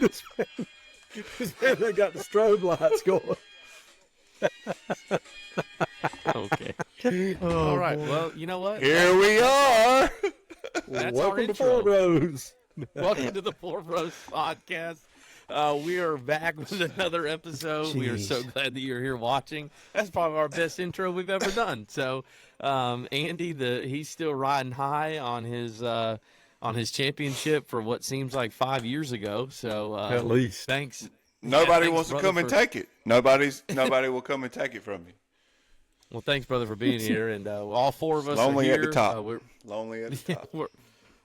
This man, they got the strobe lights going. Okay. All right. Well, you know what? Here we are. That's our Welcome to intro. Forebros. Welcome to the Forebros podcast. We are back with another episode. We are so glad that you're here watching. That's probably our best intro we've ever done. So, Andy, he's still riding high on his championship for what seems like 5 years ago. So, At least. thanks. Nobody thanks, wants to brother, come and take it. Nobody will come and take it from me. Well, thanks, brother, for being here. And all four of us Lonely are at here. the top. Lonely at the top.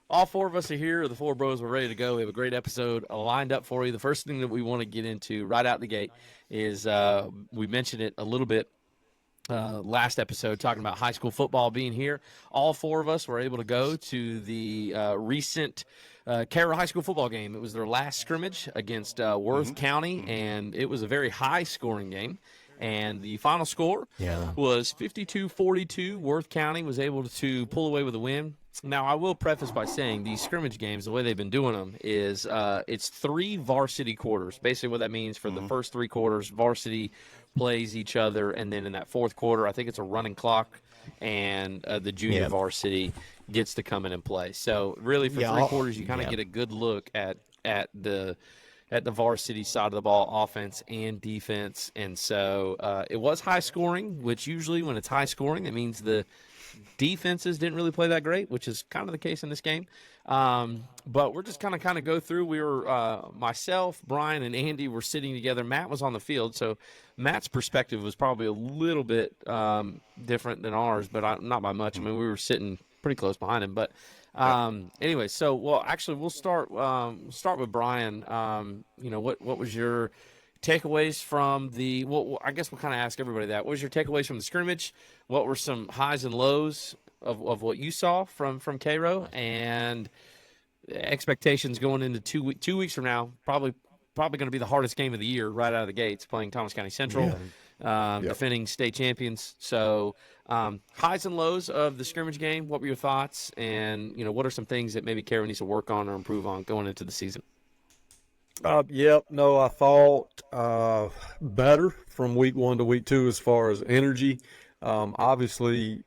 All four of us are here. The four bros. We're ready to go. We have a great episode lined up for you. The first thing that we want to get into right out the gate is we mentioned it a little bit last episode, talking about high school football being here. All four of us were able to go to the recent Cairo High School football game. It was their last scrimmage against Worth County, and it was a very high-scoring game. And the final score was 52-42. Worth County was able to pull away with a win. Now, I will preface by saying these scrimmage games, the way they've been doing them, is it's 3 varsity quarters. Basically what that means for the first 3 quarters, varsity plays each other, and then in that fourth quarter, I think it's a running clock, and the junior varsity gets to come in and play. So really for 3 quarters, you kind of get a good look at the varsity side of the ball, offense and defense. And so it was high scoring, which usually when it's high scoring, it means the defenses didn't really play that great, which is kind of the case in this game. But we're just kind of go through. We were myself, Bryan, and Andy were sitting together. Matt was on the field, so Matt's perspective was probably a little bit different than ours, but not by much. I mean, we were sitting pretty close behind him. But anyway, so actually we'll start with Bryan. What was your takeaways from the? Well, I guess we'll kind of ask everybody that. What was your takeaways from the scrimmage? What were some highs and lows of what you saw from Cairo, and expectations going into 2 weeks from now? Probably going to be the hardest game of the year right out of the gates, playing Thomas County Central, defending state champions. So highs and lows of the scrimmage game. What were your thoughts? And what are some things that maybe Cairo needs to work on or improve on going into the season? I thought better from week 1 to week 2 as far as energy. Obviously,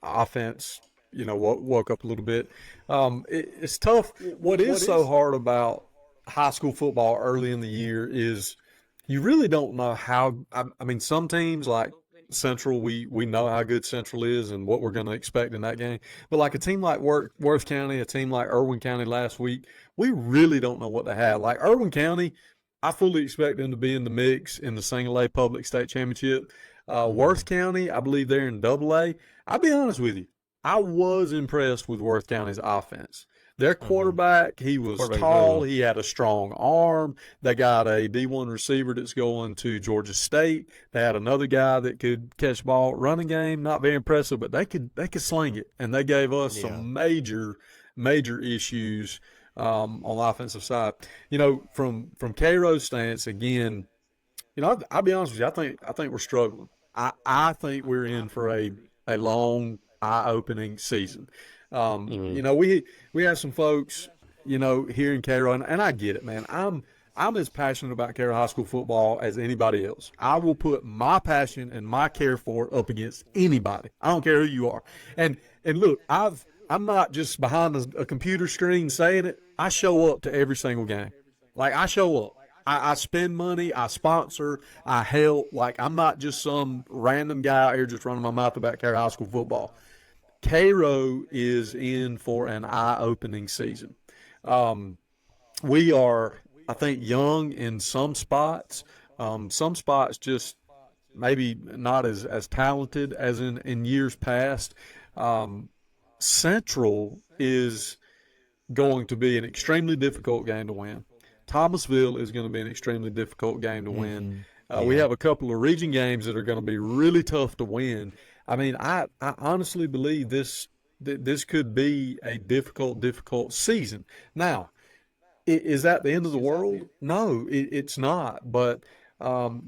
offense, woke up a little bit. It's tough. What is so hard about high school football early in the year is you really don't know how. I mean, some teams like Central, we know how good Central is and what we're going to expect in that game. But like a team like Worth County, a team like Irwin County last week, we really don't know what they have. Like Irwin County, I fully expect them to be in the mix in the Single A Public State Championship. Worth County, I believe they're in Double A. I'll be honest with you, I was impressed with Worth County's offense. Their quarterback, he was tall. He had a strong arm. They got a D1 receiver that's going to Georgia State. They had another guy that could catch the ball. Running game, not very impressive, but they could sling it. And they gave us some major issues on the offensive side. From Cairo's stance, again, I'll be honest with you, I think we're struggling. I think we're in for a long, eye-opening season. We have some folks, here in Cairo, and I get it, man. I'm as passionate about Cairo High School football as anybody else. I will put my passion and my care for it up against anybody. I don't care who you are. And look, I'm not just behind a computer screen saying it. I show up to every single game. Like, I show up. I spend money, I sponsor, I help. Like, I'm not just some random guy out here just running my mouth about Cairo High School football. Cairo is in for an eye-opening season. We are, I think, young in some spots. Some spots just maybe not as talented as in years past. Central is going to be an extremely difficult game to win. Thomasville is going to be an extremely difficult game to win. We have a couple of region games that are going to be really tough to win. I mean, I honestly believe this could be a difficult season. Now, is that the end of the world? No, it's not. But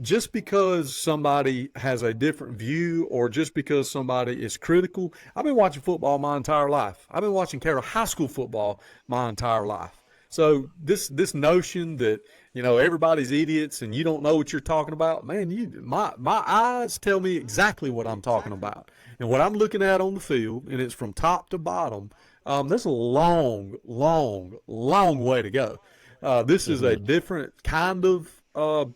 just because somebody has a different view or just because somebody is critical, I've been watching football my entire life. I've been watching Cairo High School football my entire life. So this notion that everybody's idiots and you don't know what you're talking about, man, my eyes tell me exactly what I'm talking about, and what I'm looking at on the field, and it's from top to bottom. There's a long, long, long way to go. This is a different kind of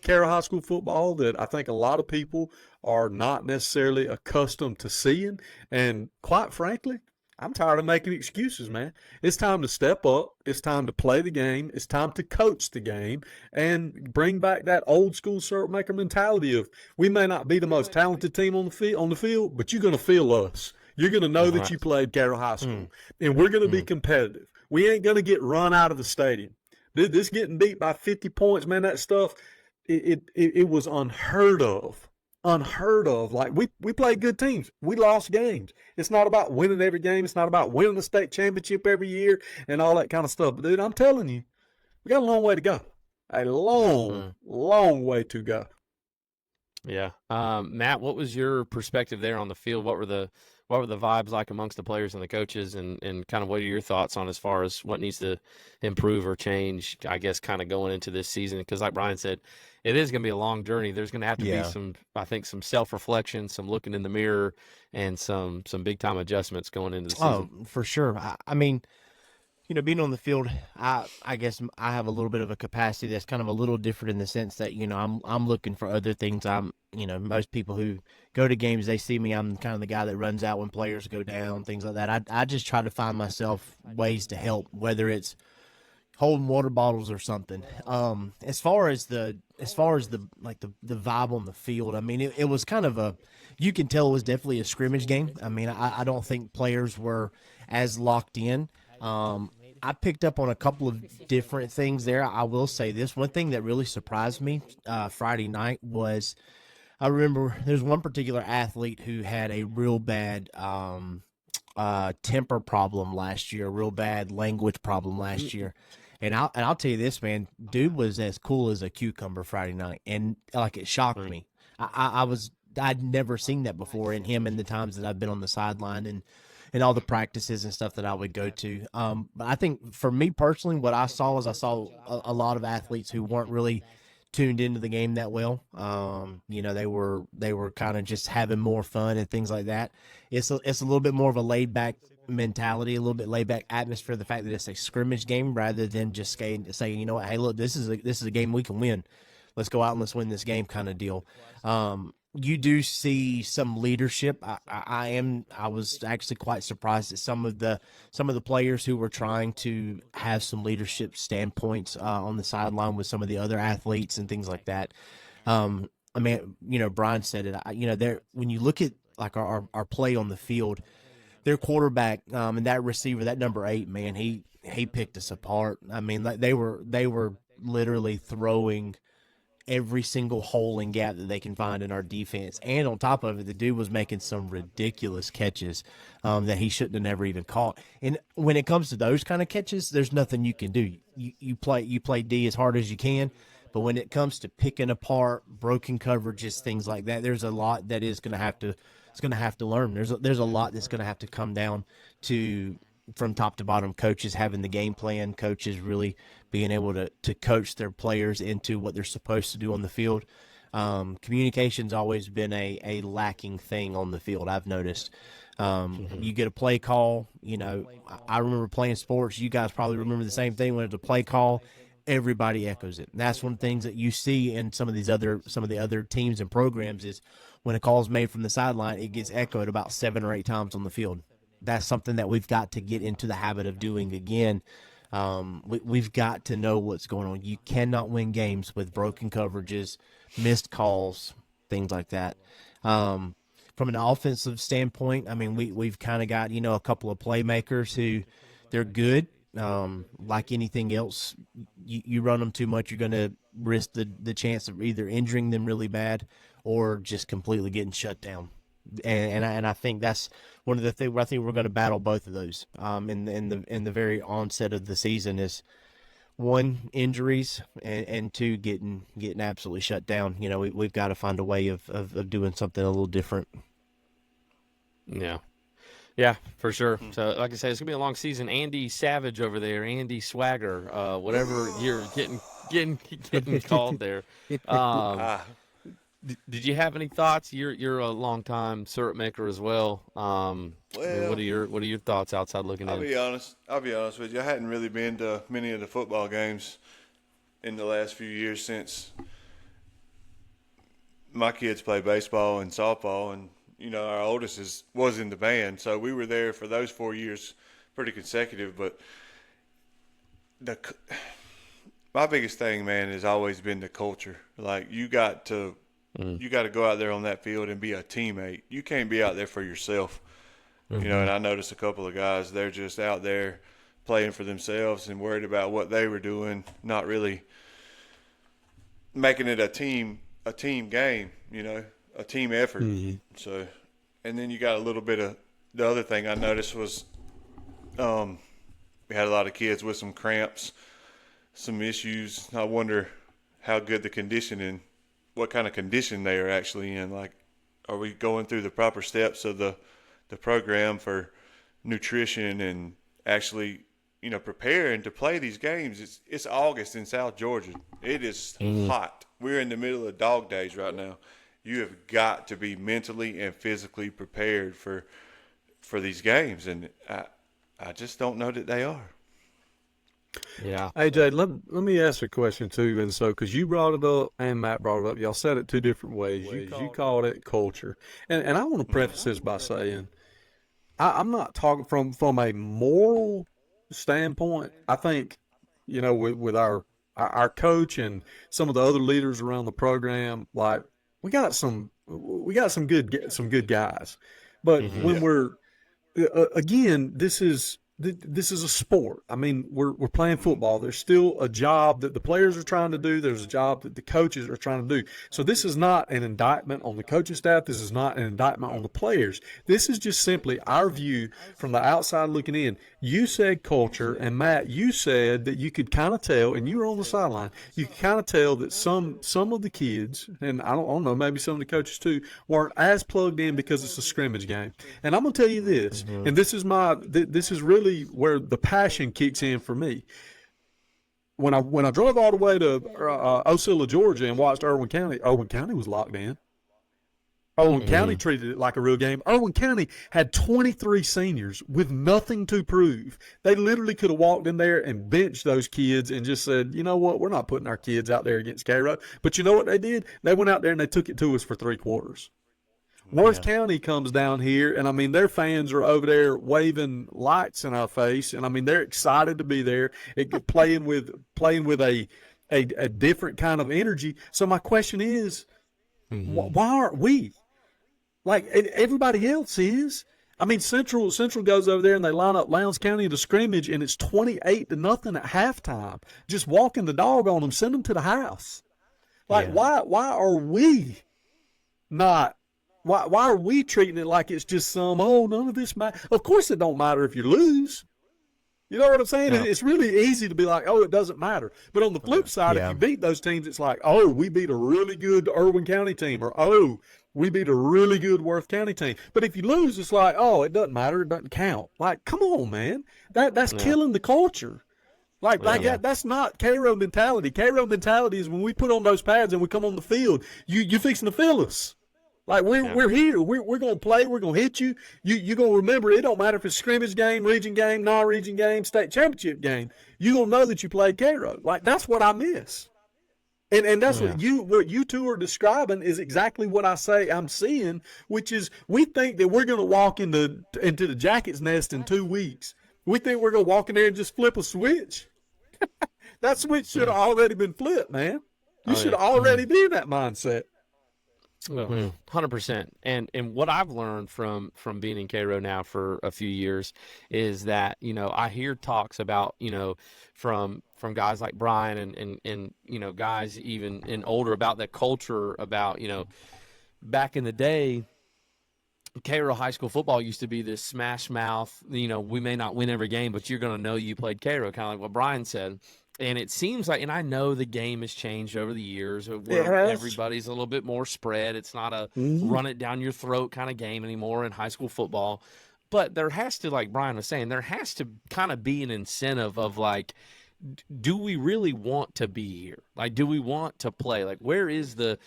Carroll High School football that I think a lot of people are not necessarily accustomed to seeing. And quite frankly, I'm tired of making excuses, man. It's time to step up. It's time to play the game. It's time to coach the game and bring back that old school Syrupmaker mentality of we may not be the most talented team on the field, but you're going to feel us. You're going to know that you played Carroll High School, and we're going to be competitive. We ain't going to get run out of the stadium. This getting beat by 50 points, man, that stuff, it was unheard of. Unheard of. Like, we played good teams. We lost games. It's not about winning every game. It's not about winning the state championship every year and all that kind of stuff. But, dude, I'm telling you, we got a long way to go. A long, long way to go. Yeah. Matt, what was your perspective there on the field? What were the vibes like amongst the players and the coaches, and kind of what are your thoughts on as far as what needs to improve or change, I guess, kind of going into this season? Because like Bryan said, it is going to be a long journey. There's going to have to be some self-reflection, some looking in the mirror, and some big-time adjustments going into the season. Oh, for sure. I mean, being on the field, I guess I have a little bit of a capacity that's kind of a little different in the sense that, I'm looking for other things. Most people who go to games, they see me, I'm kind of the guy that runs out when players go down, things like that. I just try to find myself ways to help, whether it's holding water bottles or something. As far as the vibe on the field, I mean, it was kind of you can tell it was definitely a scrimmage game. I mean, I don't think players were as locked in. I picked up on a couple of different things there. I will say this. One thing that really surprised me Friday night was I remember there's one particular athlete who had a real bad temper problem last year, a real bad language problem last year. And I'll tell you this, man, dude was as cool as a cucumber Friday night. And like it shocked me. I'd never seen that before in him in the times that I've been on the sideline and all the practices and stuff that I would go to. But I think for me personally, what I saw is a lot of athletes who weren't really tuned into the game that well. They were kind of just having more fun and things like that. It's a little bit more of a laid back mentality, a little bit laid back atmosphere. The fact that it's a scrimmage game rather than just saying, you know what, hey, look, this is a game we can win. Let's go out and let's win this game kind of deal. You do see some leadership. I was actually quite surprised at some of the players who were trying to have some leadership standpoints on the sideline with some of the other athletes and things like that. I mean, Bryan said it. There when you look at like our play on the field, their quarterback and that receiver, that number 8, man, he picked us apart. I mean, like they were literally throwing every single hole and gap that they can find in our defense. And on top of it, the dude was making some ridiculous catches that he shouldn't have never even caught. And when it comes to those kind of catches, there's nothing you can do. You play D as hard as you can, but when it comes to picking apart broken coverages, things like that, there's a lot that is going to have to learn. There's a lot that's going to have to come down to from top to bottom, coaches having the game plan, coaches really being able to coach their players into what they're supposed to do on the field. Communication's always been a lacking thing on the field, I've noticed. You get a play call, I remember playing sports. You guys probably remember the same thing when it's a play call. Everybody echoes it. And that's one of the things that you see in some of the other teams and programs is when a call is made from the sideline, it gets echoed about 7 or 8 times on the field. That's something that we've got to get into the habit of doing again. We've got to know what's going on. You cannot win games with broken coverages, missed calls, things like that. From an offensive standpoint, I mean, we've kind of got, a couple of playmakers who they're good. Like anything else, you run them too much, you're going to risk the chance of either injuring them really bad or just completely getting shut down. And I think that's one of the things where I think we're going to battle both of those in the very onset of the season is 1, injuries, and 2, getting absolutely shut down. We've got to find a way of doing something a little different. Yeah. Yeah, for sure. So, like I said, it's gonna be a long season. Andy Savage over there, Andy Swagger, whatever you're getting called there. Um, Ah, did you have any thoughts? You're a longtime syrup maker as well. I mean, well, what are your thoughts outside looking I'll in? be honest. I'll be honest with you. I hadn't really been to many of the football games in the last few years since my kids play baseball and softball, and our oldest was in the band, so we were there for those 4 years, pretty consecutive. But the my biggest thing, man, has always been the culture. Like you got to go out there on that field and be a teammate. You can't be out there for yourself. And I noticed a couple of guys, they're just out there playing for themselves and worried about what they were doing, not really making it a team game, a team effort. So, and then you got a little bit of the other thing I noticed was we had a lot of kids with some cramps, some issues. I wonder how good the conditioning, what kind of condition they are actually in. Like, are we going through the proper steps of the program for nutrition and actually, preparing to play these games? It's August in South Georgia. It is hot. We're in the middle of dog days right now. You have got to be mentally and physically prepared for these games, and I just don't know that they are. Yeah. Hey, Jay, let me ask a question too. And so, because you brought it up and Matt brought it up, y'all said it two different ways. You called it culture. And I want to preface this by saying, I'm not talking from a moral standpoint. I think, with our coach and some of the other leaders around the program, like we got some good guys. But when we're again, this is a sport. I mean, we're playing football. There's still a job that the players are trying to do. There's a job that the coaches are trying to do. So this is not an indictment on the coaching staff. This is not an indictment on the players. This is just simply our view from the outside looking in. You said culture, and Matt, you said that you could kind of tell, and you were on the sideline, you could kind of tell that some of the kids, and I don't know, maybe some of the coaches too, weren't as plugged in because it's a scrimmage game. And I'm going to tell you this, and this is really where the passion kicks in for me. When I drove all the way to Osceola, Georgia, and watched Irwin County was locked in. Irwin County treated it like a real game. Irwin County had 23 seniors with nothing to prove. They literally could have walked in there and benched those kids and just said, you know what, we're not putting our kids out there against Cairo. But you know what they did? They went out there and they took it to us for 3 quarters. Worth County comes down here, and I mean, their fans are over there waving lights in our face, and I mean, they're excited to be there, playing with a different kind of energy. So my question is, why aren't we? Like everybody else is. I mean, Central goes over there and they line up Lowndes County to scrimmage, and it's 28-0 at halftime. Just walking the dog on them, send them to the house. Like, why are we not? Why are we treating it like it's just none of this matters? Of course it don't matter if you lose. You know what I'm saying? Yeah. It's really easy to be like, oh, it doesn't matter. But on the flip side, if you beat those teams, it's like, oh, we beat a really good Irwin County team, or oh, we beat a really good Worth County team. But if you lose, it's like, oh, it doesn't matter. It doesn't count. Like, come on, man. That's killing the culture. That's not Cairo mentality. Cairo mentality is when we put on those pads and we come on the field, you fixing to fill us. Like, we're here. We're going to play. We're going to hit you. You're going to remember, it don't matter if it's scrimmage game, region game, non-region game, state championship game. You're going to know that you played Cairo. Like, that's what I miss. And that's what you two are describing is exactly what I say I'm seeing, which is we think that we're going to walk into the Jackets nest in 2 weeks. We think we're going to walk in there and just flip a switch. That switch should have already been flipped, man. You should already be in that mindset. 100%. And what I've learned from being in Cairo now for a few years is that, I hear talks about, from guys like Bryan and guys even in older about that culture about, back in the day, Cairo high school football used to be this smash mouth, we may not win every game, but you're going to know you played Cairo, kind of like what Bryan said. And it seems like, and I know the game has changed over the years where everybody's a little bit more spread. It's not a run it down your throat kind of game anymore in high school football. But there has to, like Bryan was saying, there has to kind of be an incentive of like, do we really want to be here? Like, do we want to play? Like, where is the?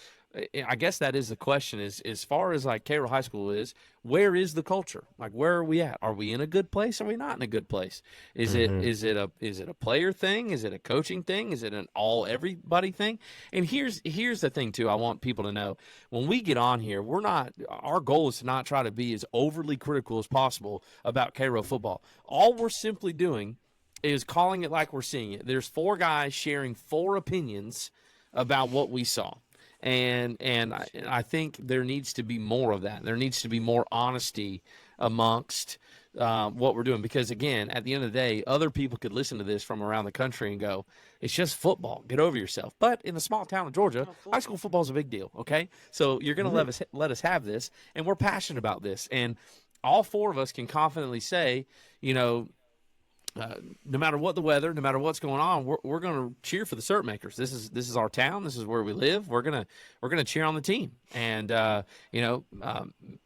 I guess that is the question. Is as far as like Cairo High School is, where is the culture? Like, where are we at? Are we in a good place? Are we not in a good place? Is it a player thing? Is it a coaching thing? Is it an all everybody thing? And here's the thing too. I want people to know when we get on here, we're not. Our goal is to not try to be as overly critical as possible about Cairo football. All we're simply doing is calling it like we're seeing it. There's 4 guys sharing 4 opinions about what we saw. And I think there needs to be more of that. There needs to be more honesty amongst what we're doing. Because, again, at the end of the day, other people could listen to this from around the country and go, it's just football. Get over yourself. But in the small town of Georgia, high school football is a big deal, okay? So you're going to let us have this, and we're passionate about this. And all 4 of us can confidently say, no matter what the weather, no matter what's going on, we're going to cheer for the Syrupmakers. This is our town. This is where we live. We're gonna cheer on the team. And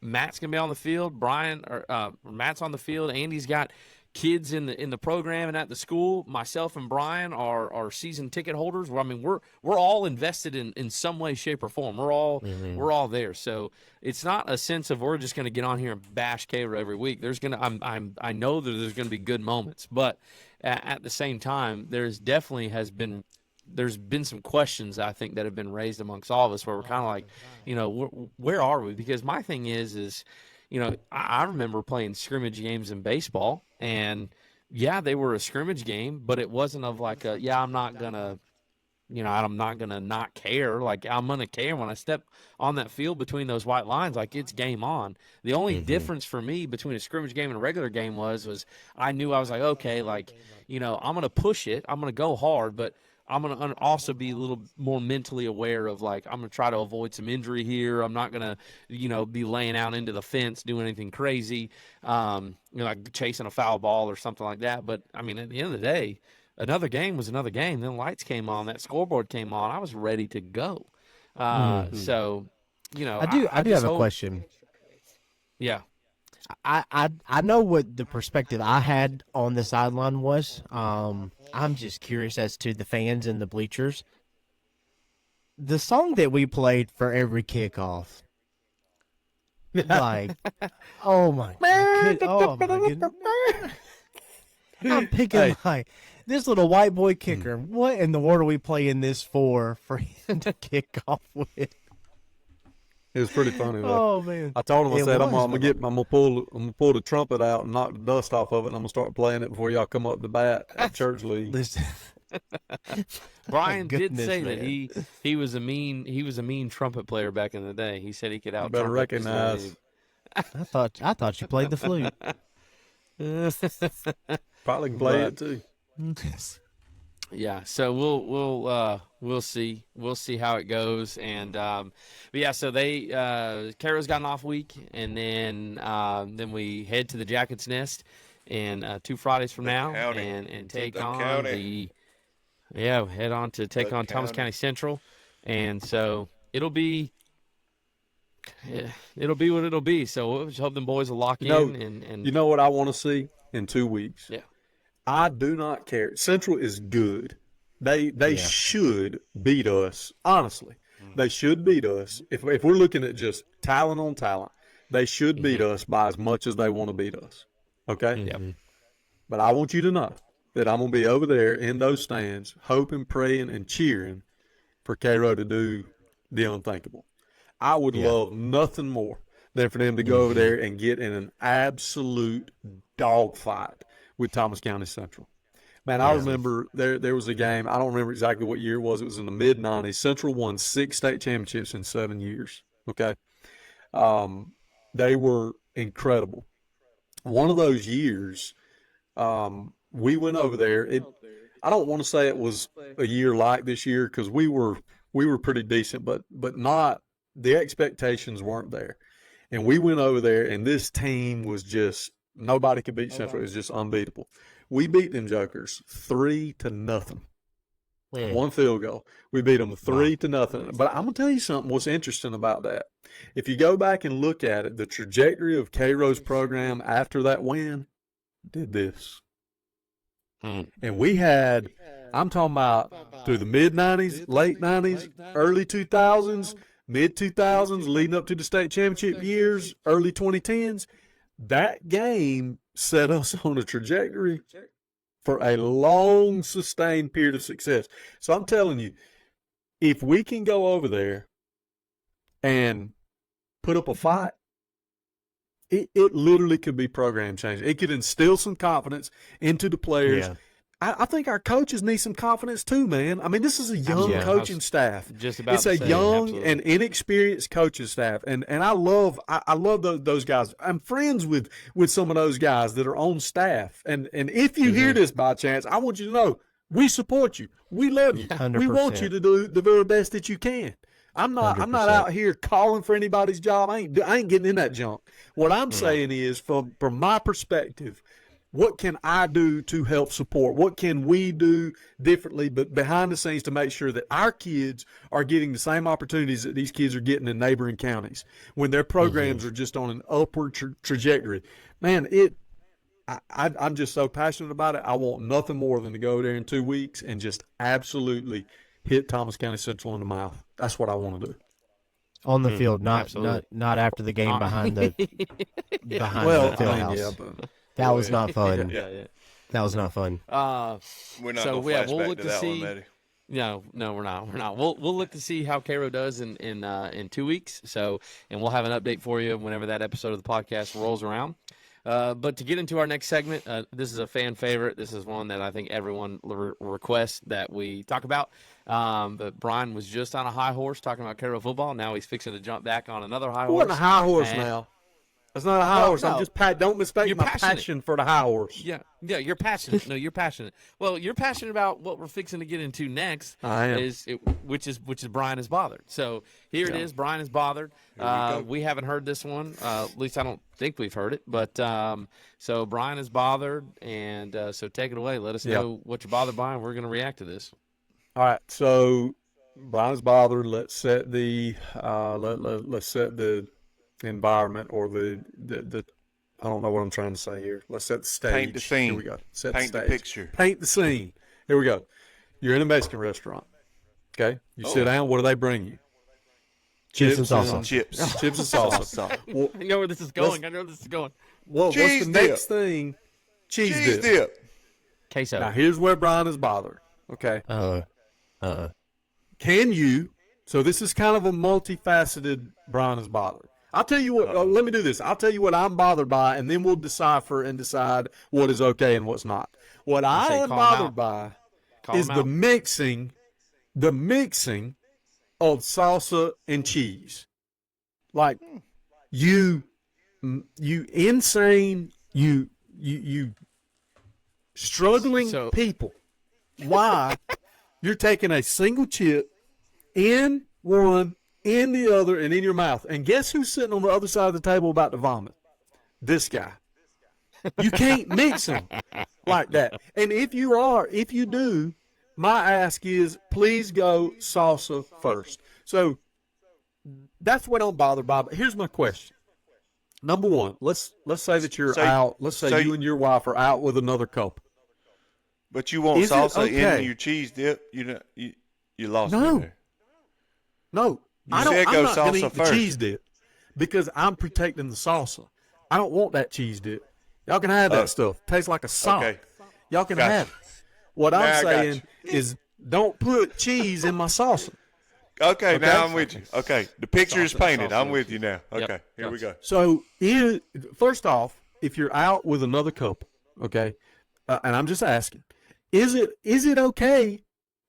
Matt's gonna be on the field. Matt's on the field. Andy's got kids in the program and at the school. Myself and Bryan are season ticket holders. I mean, we're all invested in some way, shape, or form. We're all there. So it's not a sense of we're just going to get on here and bash Cairo every week. I know that there's going to be good moments, but at the same time, there's been some questions I think that have been raised amongst all of us where we're kind of like, where are we? Because my thing is. I remember playing scrimmage games in baseball, and yeah, they were a scrimmage game, but it wasn't of like I'm not gonna not care. Like, I'm gonna care when I step on that field between those white lines. Like, it's game on. The only difference for me between a scrimmage game and a regular game was I knew I was like, okay, like, I'm gonna push it, I'm gonna go hard, but I'm going to also be a little more mentally aware of, like, I'm going to try to avoid some injury here. I'm not going to, be laying out into the fence, doing anything crazy, like chasing a foul ball or something like that. But, I mean, at the end of the day, another game was another game. Then lights came on. That scoreboard came on. I was ready to go. So, I do have a question. Yeah. I know what the perspective I had on the sideline was. I'm just curious as to the fans and the bleachers. The song that we played for every kickoff, like, oh my goodness. I'm picking this little white boy kicker. What in the world are we playing this for him to kick off with? It was pretty funny though. Oh man! I told him, I said, I'm gonna pull the trumpet out and knock the dust off of it, and I'm gonna start playing it before y'all come up to bat at church league. Listen, Bryan did say that he was a mean trumpet player back in the day. He said he could out. Better recognize. I thought you played the flute. Probably can play it too. Yeah, so we'll see how it goes, and but yeah, so they Cairo's got an off week, and then we head to the Jackets Nest, and 2 Fridays from now, and take on head on to take on Thomas County Central, and so it'll be what it'll be. So we'll just hope them boys will lock in, and you know what I want to see in 2 weeks. Yeah. I do not care. Central is good. They should beat us. Honestly, they should beat us. If we're looking at just talent on talent, they should beat us by as much as they want to beat us. Okay. Yep. But I want you to know that I'm gonna be over there in those stands, hoping, praying, and cheering for Cairo to do the unthinkable. I would love nothing more than for them to go over there and get in an absolute dogfight with Thomas County Central. Man, I remember there was a game. I don't remember exactly what year it was. It was in the mid-'90s. Central won 6 state championships in 7 years. Okay. They were incredible. One of those years, we went over there. I don't want to say it was a year like this year because we were pretty decent, but not the expectations weren't there. And we went over there, and this team was just nobody could beat Central. It was just unbeatable. We beat them jokers 3-0. Yeah. One field goal. We beat them 3-0. But I'm gonna tell you something. What's interesting about that? If you go back and look at it, the trajectory of Cairo's program after that win did this. And we had, I'm talking about through the mid 90s, late 90s, early 2000s, mid 2000s, leading up to the state championship years, early 2010s. That game set us on a trajectory for a long, sustained period of success. So I'm telling you, if we can go over there and put up a fight, it literally could be program change. It could instill some confidence into the players. Yeah. I think our coaches need some confidence too, man. I mean, this is a young coaching staff. Just about It's to a say, young absolutely. and inexperienced coaching staff, and I love those guys. I'm friends with some of those guys that are on staff, and if you hear this by chance, I want you to know we support you. We love you. 100%. We want you to do the very best that you can. I'm not 100%. out here calling for anybody's job. I ain't getting in that junk. What I'm saying is, from my perspective, what can I do to help support? What can we do differently, but behind the scenes, to make sure that our kids are getting the same opportunities that these kids are getting in neighboring counties when their programs are just on an upward trajectory? Man, I'm just so passionate about it. I want nothing more than to go there in 2 weeks and just absolutely hit Thomas County Central in the mouth. That's what I want to do. On the field, absolutely. not after the game behind the Well, field I mean, house. yeah, but That was not fun. Yeah. That was not fun. We're not So, going to yeah, flashback we'll look to to that see- one, Matty. No, we're not. We'll look to see how Cairo does in 2 weeks. So, and we'll have an update for you whenever that episode of the podcast rolls around. But to get into our next segment, this is a fan favorite. This is one that I think everyone requests that we talk about. But Bryan was just on a high horse talking about Cairo football. Now he's fixing to jump back on another high I horse. wasn't a high horse And- now. That's not a high Well, horse. no. I'm just don't mistake You're my passionate. passion for the high horse. Yeah, you're passionate. No, you're passionate. Well, you're passionate about what we're fixing to get into next. I am. Which is Bryan is bothered. So here it is. Bryan is bothered. We haven't heard this one. At least I don't think we've heard it. But so Bryan is bothered, and so take it away. Let us know what you're bothered by, and we're going to react to this. All right, so Brian's bothered. Let's set the let's set the environment, or the I don't know what I'm trying to say here. Let's set the stage. Paint the scene. Here we go. Set Paint the the stage. picture. Paint the scene. Here we go. You're in a Mexican restaurant. Okay, you sit down. What do they bring you? Chips and salsa. Chips. Chips and salsa. Well, I know where this is going. what's Cheese the dip. next thing? Cheese Cheese dip. dip. Queso. Now here's where Brian is bothered. Okay. Can you? So this is kind of a multifaceted Brian is bothered. I'll tell you what. Let me do this. I'll tell you what I'm bothered by, and then we'll decipher and decide what is okay and what's not. What I say am call 'em bothered out. by Call is him the out. mixing of salsa and cheese. Like you insane, you struggling So- people. Why you're taking a single chip in one, in the other, and in your mouth. And guess who's sitting on the other side of the table about to vomit? This guy. You can't mix them like that. And if you do, my ask is please go salsa first. So that's what I'm bothered by. But here's my question. Number one, let's say that you're So- out. Let's say so you and your wife are out with another couple. But you want Is it salsa okay? in your cheese dip? You lost No. me there. No, You I don't. said I'm go not going to salsa eat the first. cheese dip because I'm protecting the salsa. I don't want that cheese dip. Y'all can have that Oh. stuff. Tastes like a sock. Okay. Y'all can Gotcha. have it. What Now I I'm got saying you. is don't put cheese in my salsa. Okay, Okay. now I'm with you. Okay, the picture is Salsa, painted. salsa. I'm with you now. Yep. Okay, here we go. So, first off, if you're out with another couple, okay, and I'm just asking, is it okay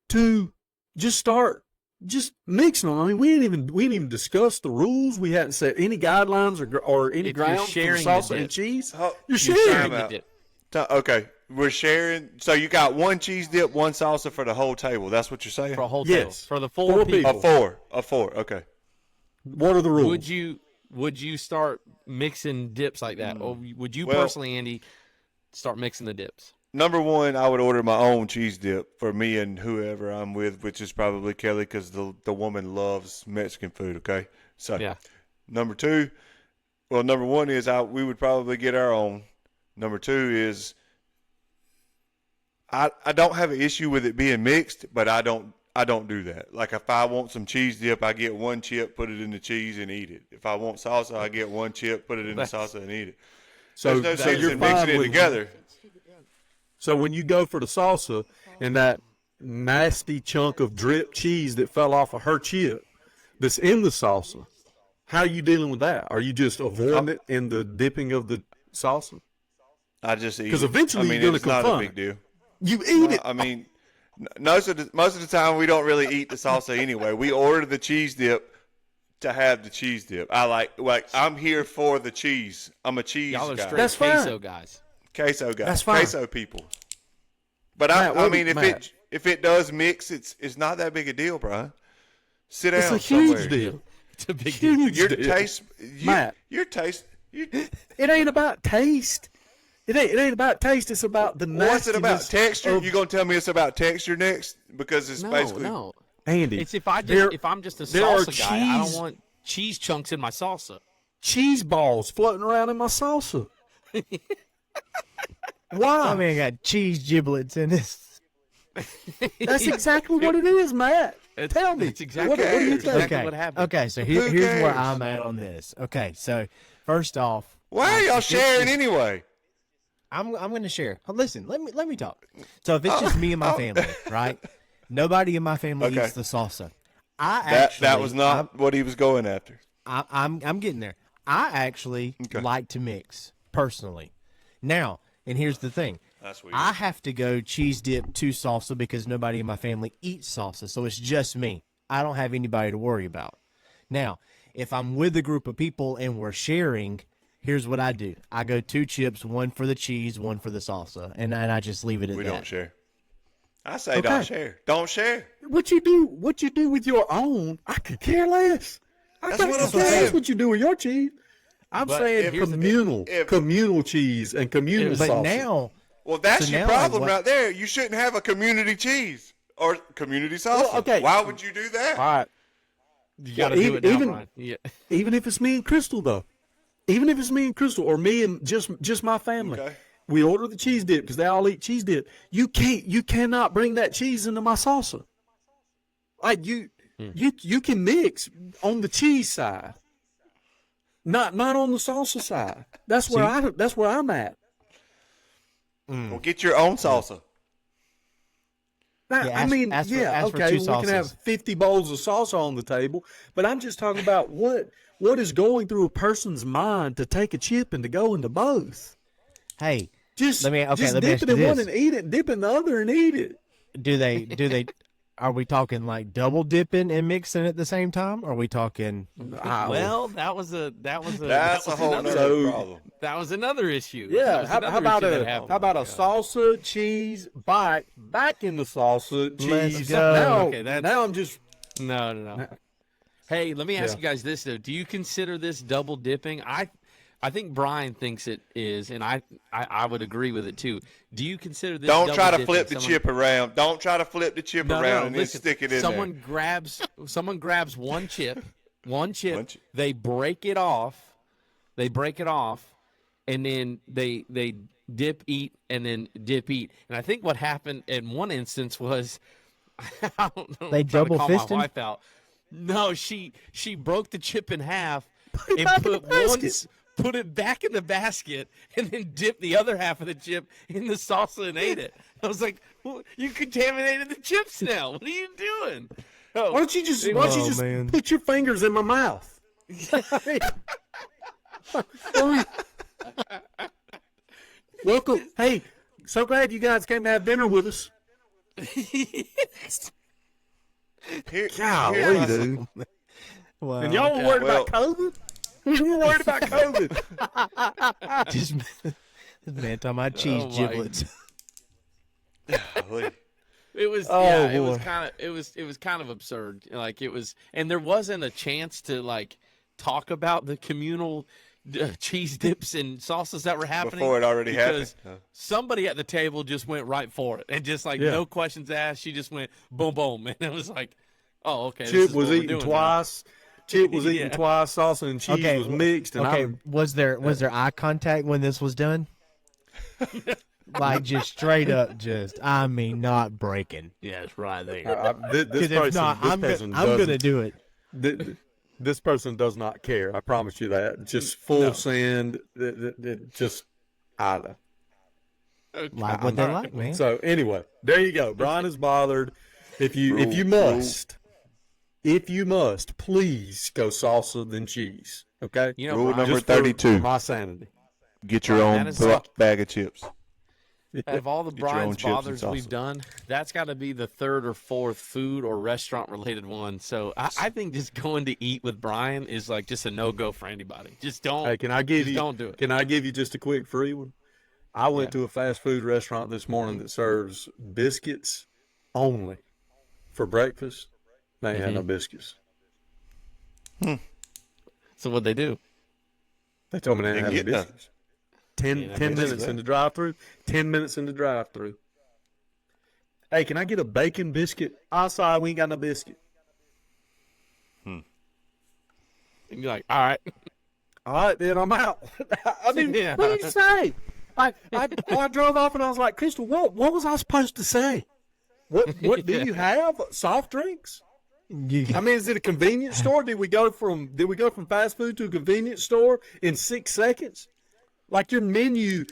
to just start just mixing them? I mean, we didn't even discuss the rules. We hadn't set any guidelines or any If you're grounds for sharing the salsa dip. and cheese. Oh, You're you're sharing. sharing You out. did. Okay, we're sharing. So you got one cheese dip, one salsa for the whole table. That's what you're saying? For a whole Yes. table. For the Four four people. people. A four. Okay. What are the rules? Would you start mixing dips like that, or would you Well- personally, Andy, start mixing the dips? number one, I would order my own cheese dip for me and whoever I'm with, which is probably Kelly, because the woman loves Mexican food. Okay, so Yeah. number two, well, number one is we would probably get our own. Number two is I don't have an issue with it being mixed, but I don't do that. Like if I want some cheese dip, I get one chip, put it in the cheese, and eat it. If I want salsa, I get one chip, put it in the salsa, and eat it. So, There's no so sense you're in fine mixing it with together. So when you go for the salsa and that nasty chunk of drip cheese that fell off of her chip that's in the salsa, how are you dealing with that? Are you just avoiding it in the dipping of the salsa? I just eat it. 'Cause eventually I mean, you're gonna it's not a confront big deal. You eat it. I mean, most of the time we don't really eat the salsa anyway. We order the cheese dip to have the cheese dip. I like I'm here for the cheese. I'm a cheese Y'all are guy. straight That's fine. queso guys. Queso guy. That's fine. Queso people. But Matt, I what- mean, Matt. if it does mix, it's not that big a deal, Brian. Sit down It's a huge somewhere. deal. It's a big deal. Huge Your deal. taste, Matt. your taste. It ain't about taste. It ain't about taste. It's about the What's it about? nastiness Texture? of- You gonna tell me it's about texture next? Because it's basically No. Andy, It's if I'm just a there are salsa guy, I don't cheese- want cheese chunks in my salsa. cheese balls floating around in my salsa. Why? I mean, I got cheese giblets in this. That's exactly what it is, Matt. Tell me. It's exactly, what do you cares? think? exactly Okay. what happened. Okay, so Who here's where cares? I'm at on this. Okay, so first off, why are y'all sharing anyway? I'm going to share. Listen, let me talk. So if it's just me and my family, right? Nobody in my family Okay. eats the salsa. That That was not what he was going after. I'm getting there. I actually Okay. like to mix personally. Now, and here's the thing. That's weird. I have to go cheese dip to salsa because nobody in my family eats salsa, so it's just me. I don't have anybody to worry about. Now, if I'm with a group of people and we're sharing, here's what I do. I go 2 chips, one for the cheese, one for the salsa, and I just leave it at We that. don't share. I say Okay. don't share. Don't share. What you do with your own, I could care less. I That's could what I'm care less saying. what you do with your cheese. I'm But saying here's the communal, if- communal cheese and communal But salsa. now, Well, that's So your now problem what- right there. You shouldn't have a community cheese or community salsa. Well, okay. Why would you do that? all right. You got to Well, do it now, even- Brian. Yeah. Even if it's me and Crystal, though, even if it's me and Crystal or me and just my family, Okay. we order the cheese dip because they all eat cheese dip. You cannot bring that cheese into my salsa. Like you can mix on the cheese side, not on the salsa side. That's where I'm at. Well, get your own salsa. Now, Yeah, I mean, ask for okay, 2 we can have sauces. 50 bowls of salsa on the table, but I'm just talking about what is going through a person's mind to take a chip and to go into both. hey, Just Let me just ask dip you it in one this. and eat it, dip in the other and eat it. do they are we talking like double dipping and mixing at the same time? Or are we talking Well, that was That's that a was whole another, nother So- problem. that was another issue. Yeah, That was how another about issue that a happened. how about a salsa cheese bite back in the salsa Let's cheese? go. Now, Okay, that's- now I'm just No. Hey, let me ask Yeah. you guys this though. Do you consider this double dipping? I think Brian thinks it is, and I would agree with it too. Do you consider this? Don't double try to dipping? flip the chip around. Don't try to flip the chip No, around and listen, then stick it in someone there. someone grabs one chip, One chip. they break it off, and then they dip, eat, and then dip, eat. And I think what happened in one instance was, I don't know, They I'm trying to call double-fisted? my wife out. No, she broke the chip in half it and back in put the basket. put it back in the basket, and then dipped the other half of the chip in the salsa and ate it. I was like, well, you contaminated the chips now. What are you doing? Oh, why don't you just man. put your fingers in my mouth? Welcome. Hey, so glad you guys came to have dinner with us. Golly, here's my- dude. Wow. And y'all were worried well- about COVID? You were worried about COVID. Just this man talking about cheese Oh, my. giblets. Golly. It was Oh, yeah, it was boy. kind of it was kind of absurd. Like it was, and there wasn't a chance to like talk about the communal cheese dips and salsas that were happening Before it already because happened. somebody at the table just went right for it and just like no questions asked. She just went boom, boom, and it was like, oh, okay. This Chip is was what we're eating doing twice. Chip was eating Yeah. twice. Salsa and cheese was mixed. And Okay, was there eye contact when this was done? Like just straight up, I mean, not breaking. Yes, right there. This Because if person, not, this I'm person gonna doesn't- do it. This person does not care. I promise you that. Just full send. Just either. Like what they like, man. So anyway, there you go. Brian is bothered. If you must, please go salsa then cheese. Okay. You know, Rule Brian, number Just for 32. my sanity. Get your Brian, own that is bag of chips. out of all the Get your own Brian's chips and bothers we've salsa. done, that's got to be the third or fourth food or restaurant related one. So I think just going to eat with Brian is like just a no go for anybody. Just don't. Hey, can I give just you? Don't do it. Can I give you just a quick free one? I went to a fast food restaurant this morning that serves biscuits only for breakfast. They ain't had no biscuits. So what'd they do? They told me they didn't have any Didn't get biscuits. 10 minutes biscuits. in the drive-through. 10 minutes in the drive-through. Hey, can I get a bacon biscuit? I'm sorry, we ain't got no biscuit. And you're like, all right. All right, then I'm out. I mean, Yeah. what did you say? I drove off and I was like, Crystal, what was I supposed to say? What do you have? Soft drinks? I mean, is it a convenience store? Did we go from fast food to a convenience store in 6 seconds? Like your menu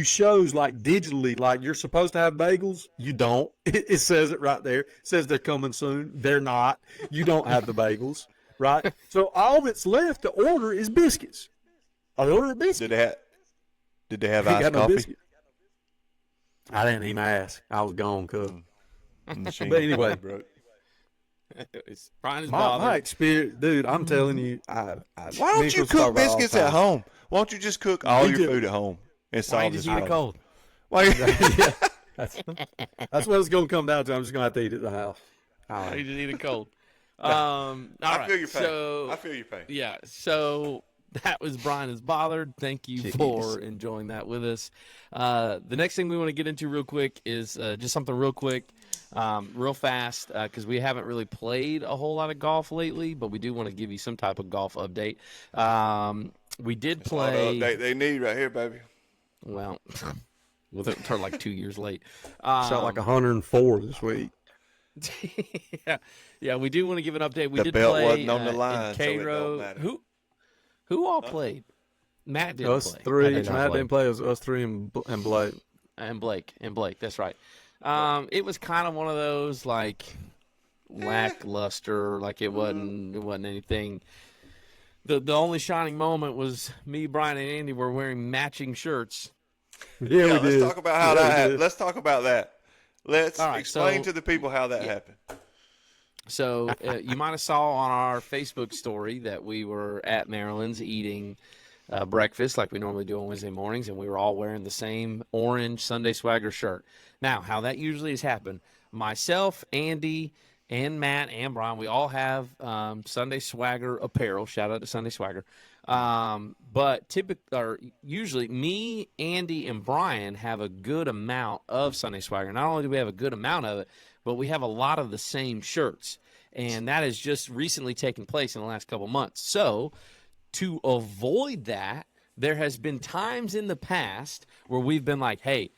shows like digitally, like you're supposed to have bagels. You don't. It says it right there. It says they're coming soon. They're not. You don't have the bagels, right? So all that's left to order is biscuits. I ordered a biscuit. Did they have Ain't iced got no coffee? biscuit. I didn't even ask. I was gone, cuz. Machine But anyway. broke. Brian is My bothered. experience, dude. I'm telling you, Why don't you cook biscuits at home? Why don't you just cook all your food at home and Why solve you this just eat it problem? cold? Why? That's what it's gonna come down to. I'm just gonna have to eat at the house. Why you just eat it cold? All I right. feel your pain. So I feel your pain. yeah, so that was Brian is bothered. Thank you for enjoying that with us. The next thing we want to get into real quick is just something real quick, real fast, because we haven't really played a whole lot of golf lately, but we do want to give you some type of golf update. We did All the play. update they need right here, baby. Well, they're like 2 years late. Shot like 104 this week. yeah, we do want to give an update. We The did belt play wasn't on the in line, so it don't Cairo. matter. Who all played? Matt didn't Us play. three. did not Matt play. didn't play. It was us three and Blake. And Blake. That's right. It was kind of one of those like lackluster. Like it wasn't anything. The only shining moment was me, Brian, and Andy were wearing matching shirts. Yeah, Yeah, we did. let's talk about how Yeah, that we happened. did. Let's talk about that. Let's All right, explain so- to the people how that happened. So you might have saw on our Facebook story that we were at Maryland's eating breakfast like we normally do on Wednesday mornings, and we were all wearing the same orange Sunday Swagger shirt. Now, how that usually has happened, myself, Andy, and Matt, and Brian, we all have Sunday Swagger apparel. Shout out to Sunday Swagger. But usually me, Andy, and Brian have a good amount of Sunday Swagger. Not only do we have a good amount of it, but we have a lot of the same shirts. And that has just recently taken place in the last couple months. So to avoid that, there has been times in the past where we've been like, hey,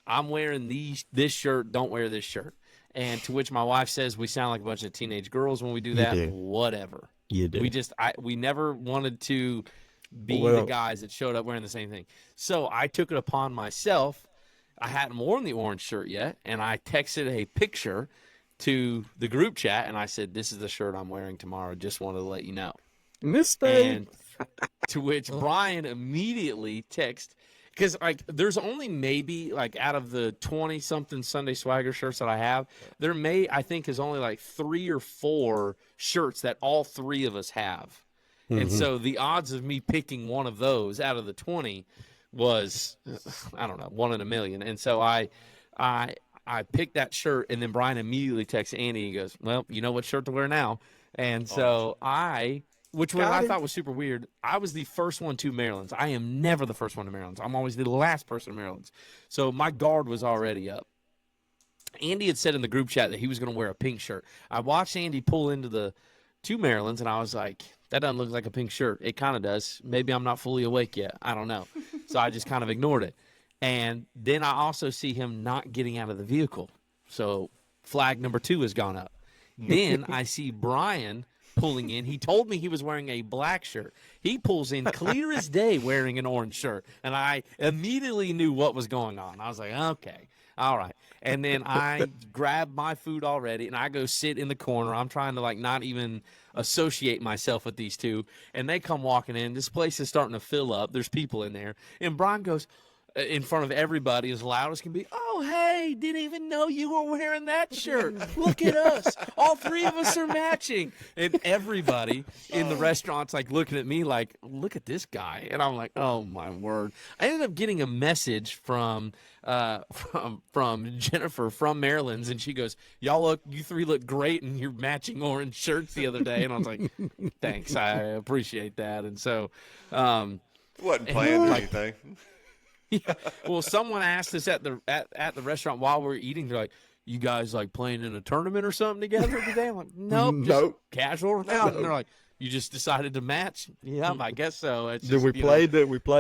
I'm wearing this shirt, don't wear this shirt. And to which my wife says we sound like a bunch of teenage girls when we do that. do. Whatever. You do. We never wanted to be Well- the guys that showed up wearing the same thing. So I took it upon myself. I hadn't worn the orange shirt yet, and I texted a picture to the group chat, and I said, this is the shirt I'm wearing tomorrow. Just wanted to let you know. Mistake. And to which Brian immediately texted, because like there's only maybe like out of the 20-something Sunday Swagger shirts that I have, I think is only like 3 or 4 shirts that all 3 of us have. And so the odds of me picking one of those out of the 20 was, I don't know, 1 in a million. And so I picked that shirt, and then Brian immediately texts Andy. He goes, well, you know what shirt to wear now. And so I Which Got I him. thought was super weird. I was the first one to Maryland's. I am never the first one to Maryland's. I'm always the last person to Maryland's. So my guard was already up. Andy had said in the group chat that he was going to wear a pink shirt. I watched Andy pull into the two Maryland's, and I was like, that doesn't look like a pink shirt. It kind of does. Maybe I'm not fully awake yet. I don't know. So I just kind of ignored it. And then I also see him not getting out of the vehicle. So flag number 2 has gone up. Then I see Bryan pulling in. He told me he was wearing a black shirt. He pulls in clear as day wearing an orange shirt. And I immediately knew what was going on. I was like, okay, all right. And then I grab my food already, and I go sit in the corner. I'm trying to, like, not even associate myself with these two. And they come walking in. This place is starting to fill up. There's people in there. And Bryan goes, in front of everybody, as loud as can be, oh, hey, didn't even know you were wearing that shirt. Look at us. All 3 of us are matching. And everybody in the restaurant's like looking at me like, look at this guy. And I'm like, oh, my word. I ended up getting a message from Jennifer from Maryland's, and she goes, you 3 look great in your matching orange shirts the other day. And I was like, thanks, I appreciate that. And so Wasn't planned or anything. yeah. Well, someone asked us at the restaurant while we were eating. They're like, "You guys like playing in a tournament or something together today?" I'm like, "Nope, just Nope. casual." And they're like, "You just decided to match?" Yeah, I guess so. It's Did just, we you know, played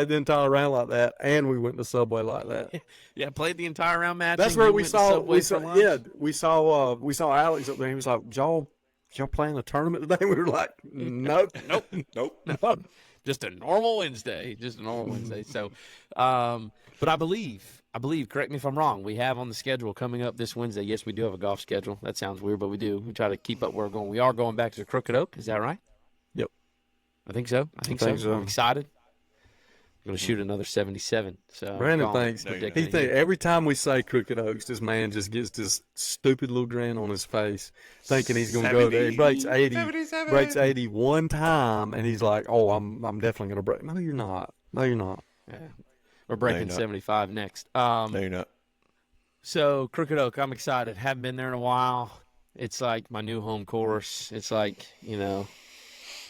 the entire round like that, and we went to Subway like that. yeah, played the entire round match. That's where we saw we saw Alex up there. He was like, y'all playing a tournament today? We were like, nope. Nope. Just a normal Wednesday. So, but I believe, correct me if I'm wrong, we have on the schedule coming up this Wednesday. Yes, we do have a golf schedule. That sounds weird, but we do. We try to keep up where we're going. We are going back to Crooked Oak. Is that right? Yep. I think so. I think so. I'm excited. I'm going to shoot another 77. So Brandon thinks predicting he think every time we say Crooked Oaks, this man just gets this stupid little grin on his face, thinking he's going to go there. He breaks 80 one time, and he's like, "Oh, I'm definitely going to break." No, you're not. Yeah. We're breaking No, you're not. 75 next. No, you're not. So Crooked Oak, I'm excited. Haven't been there in a while. It's like my new home course. It's like, it's going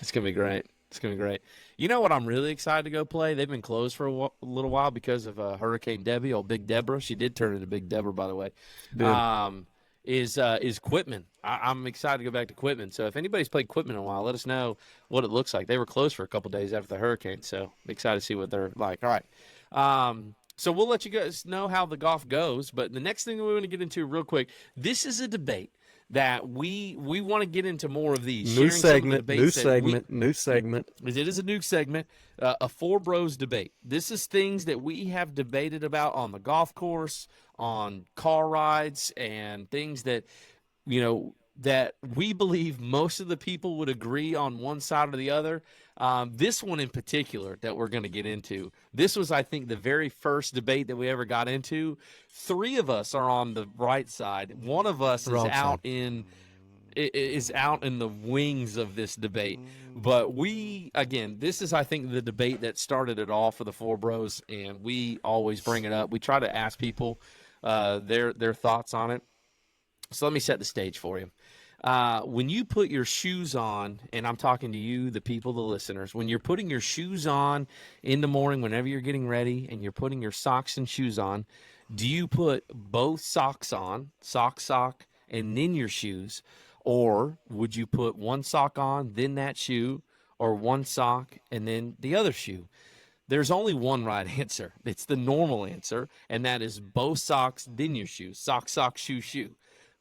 to be great. It's going to be great. You know what I'm really excited to go play? They've been closed for a little while because of Hurricane Debbie, old Big Deborah. She did turn into Big Deborah, by the way. Is Quitman. I'm excited to go back to Quitman. So if anybody's played Quitman in a while, let us know what it looks like. They were closed for a couple days after the hurricane, so I'm excited to see what they're like. All right. So we'll let you guys know how the golf goes. But the next thing we want to get into real quick, this is a debate that we want to get into more of these. New sharing segment. It is a new segment, a Forebros Debate. This is things that we have debated about on the golf course, on car rides, and things that, that we believe most of the people would agree on one side or the other. This one in particular that we're going to get into, this was, I think, the very first debate that we ever got into. 3 of us are on the right side. One of us is out in the wings of this debate. But this is, I think, the debate that started it all for the Four Bros, and we always bring it up. We try to ask people their thoughts on it. So let me set the stage for you. When you put your shoes on, and I'm talking to you, the people, the listeners, when you're putting your shoes on in the morning, whenever you're getting ready, and you're putting your socks and shoes on, do you put both socks on, sock, and then your shoes? Or would you put one sock on, then that shoe, or one sock, and then the other shoe? There's only one right answer. It's the normal answer, and that is both socks, then your shoes. Sock, shoe.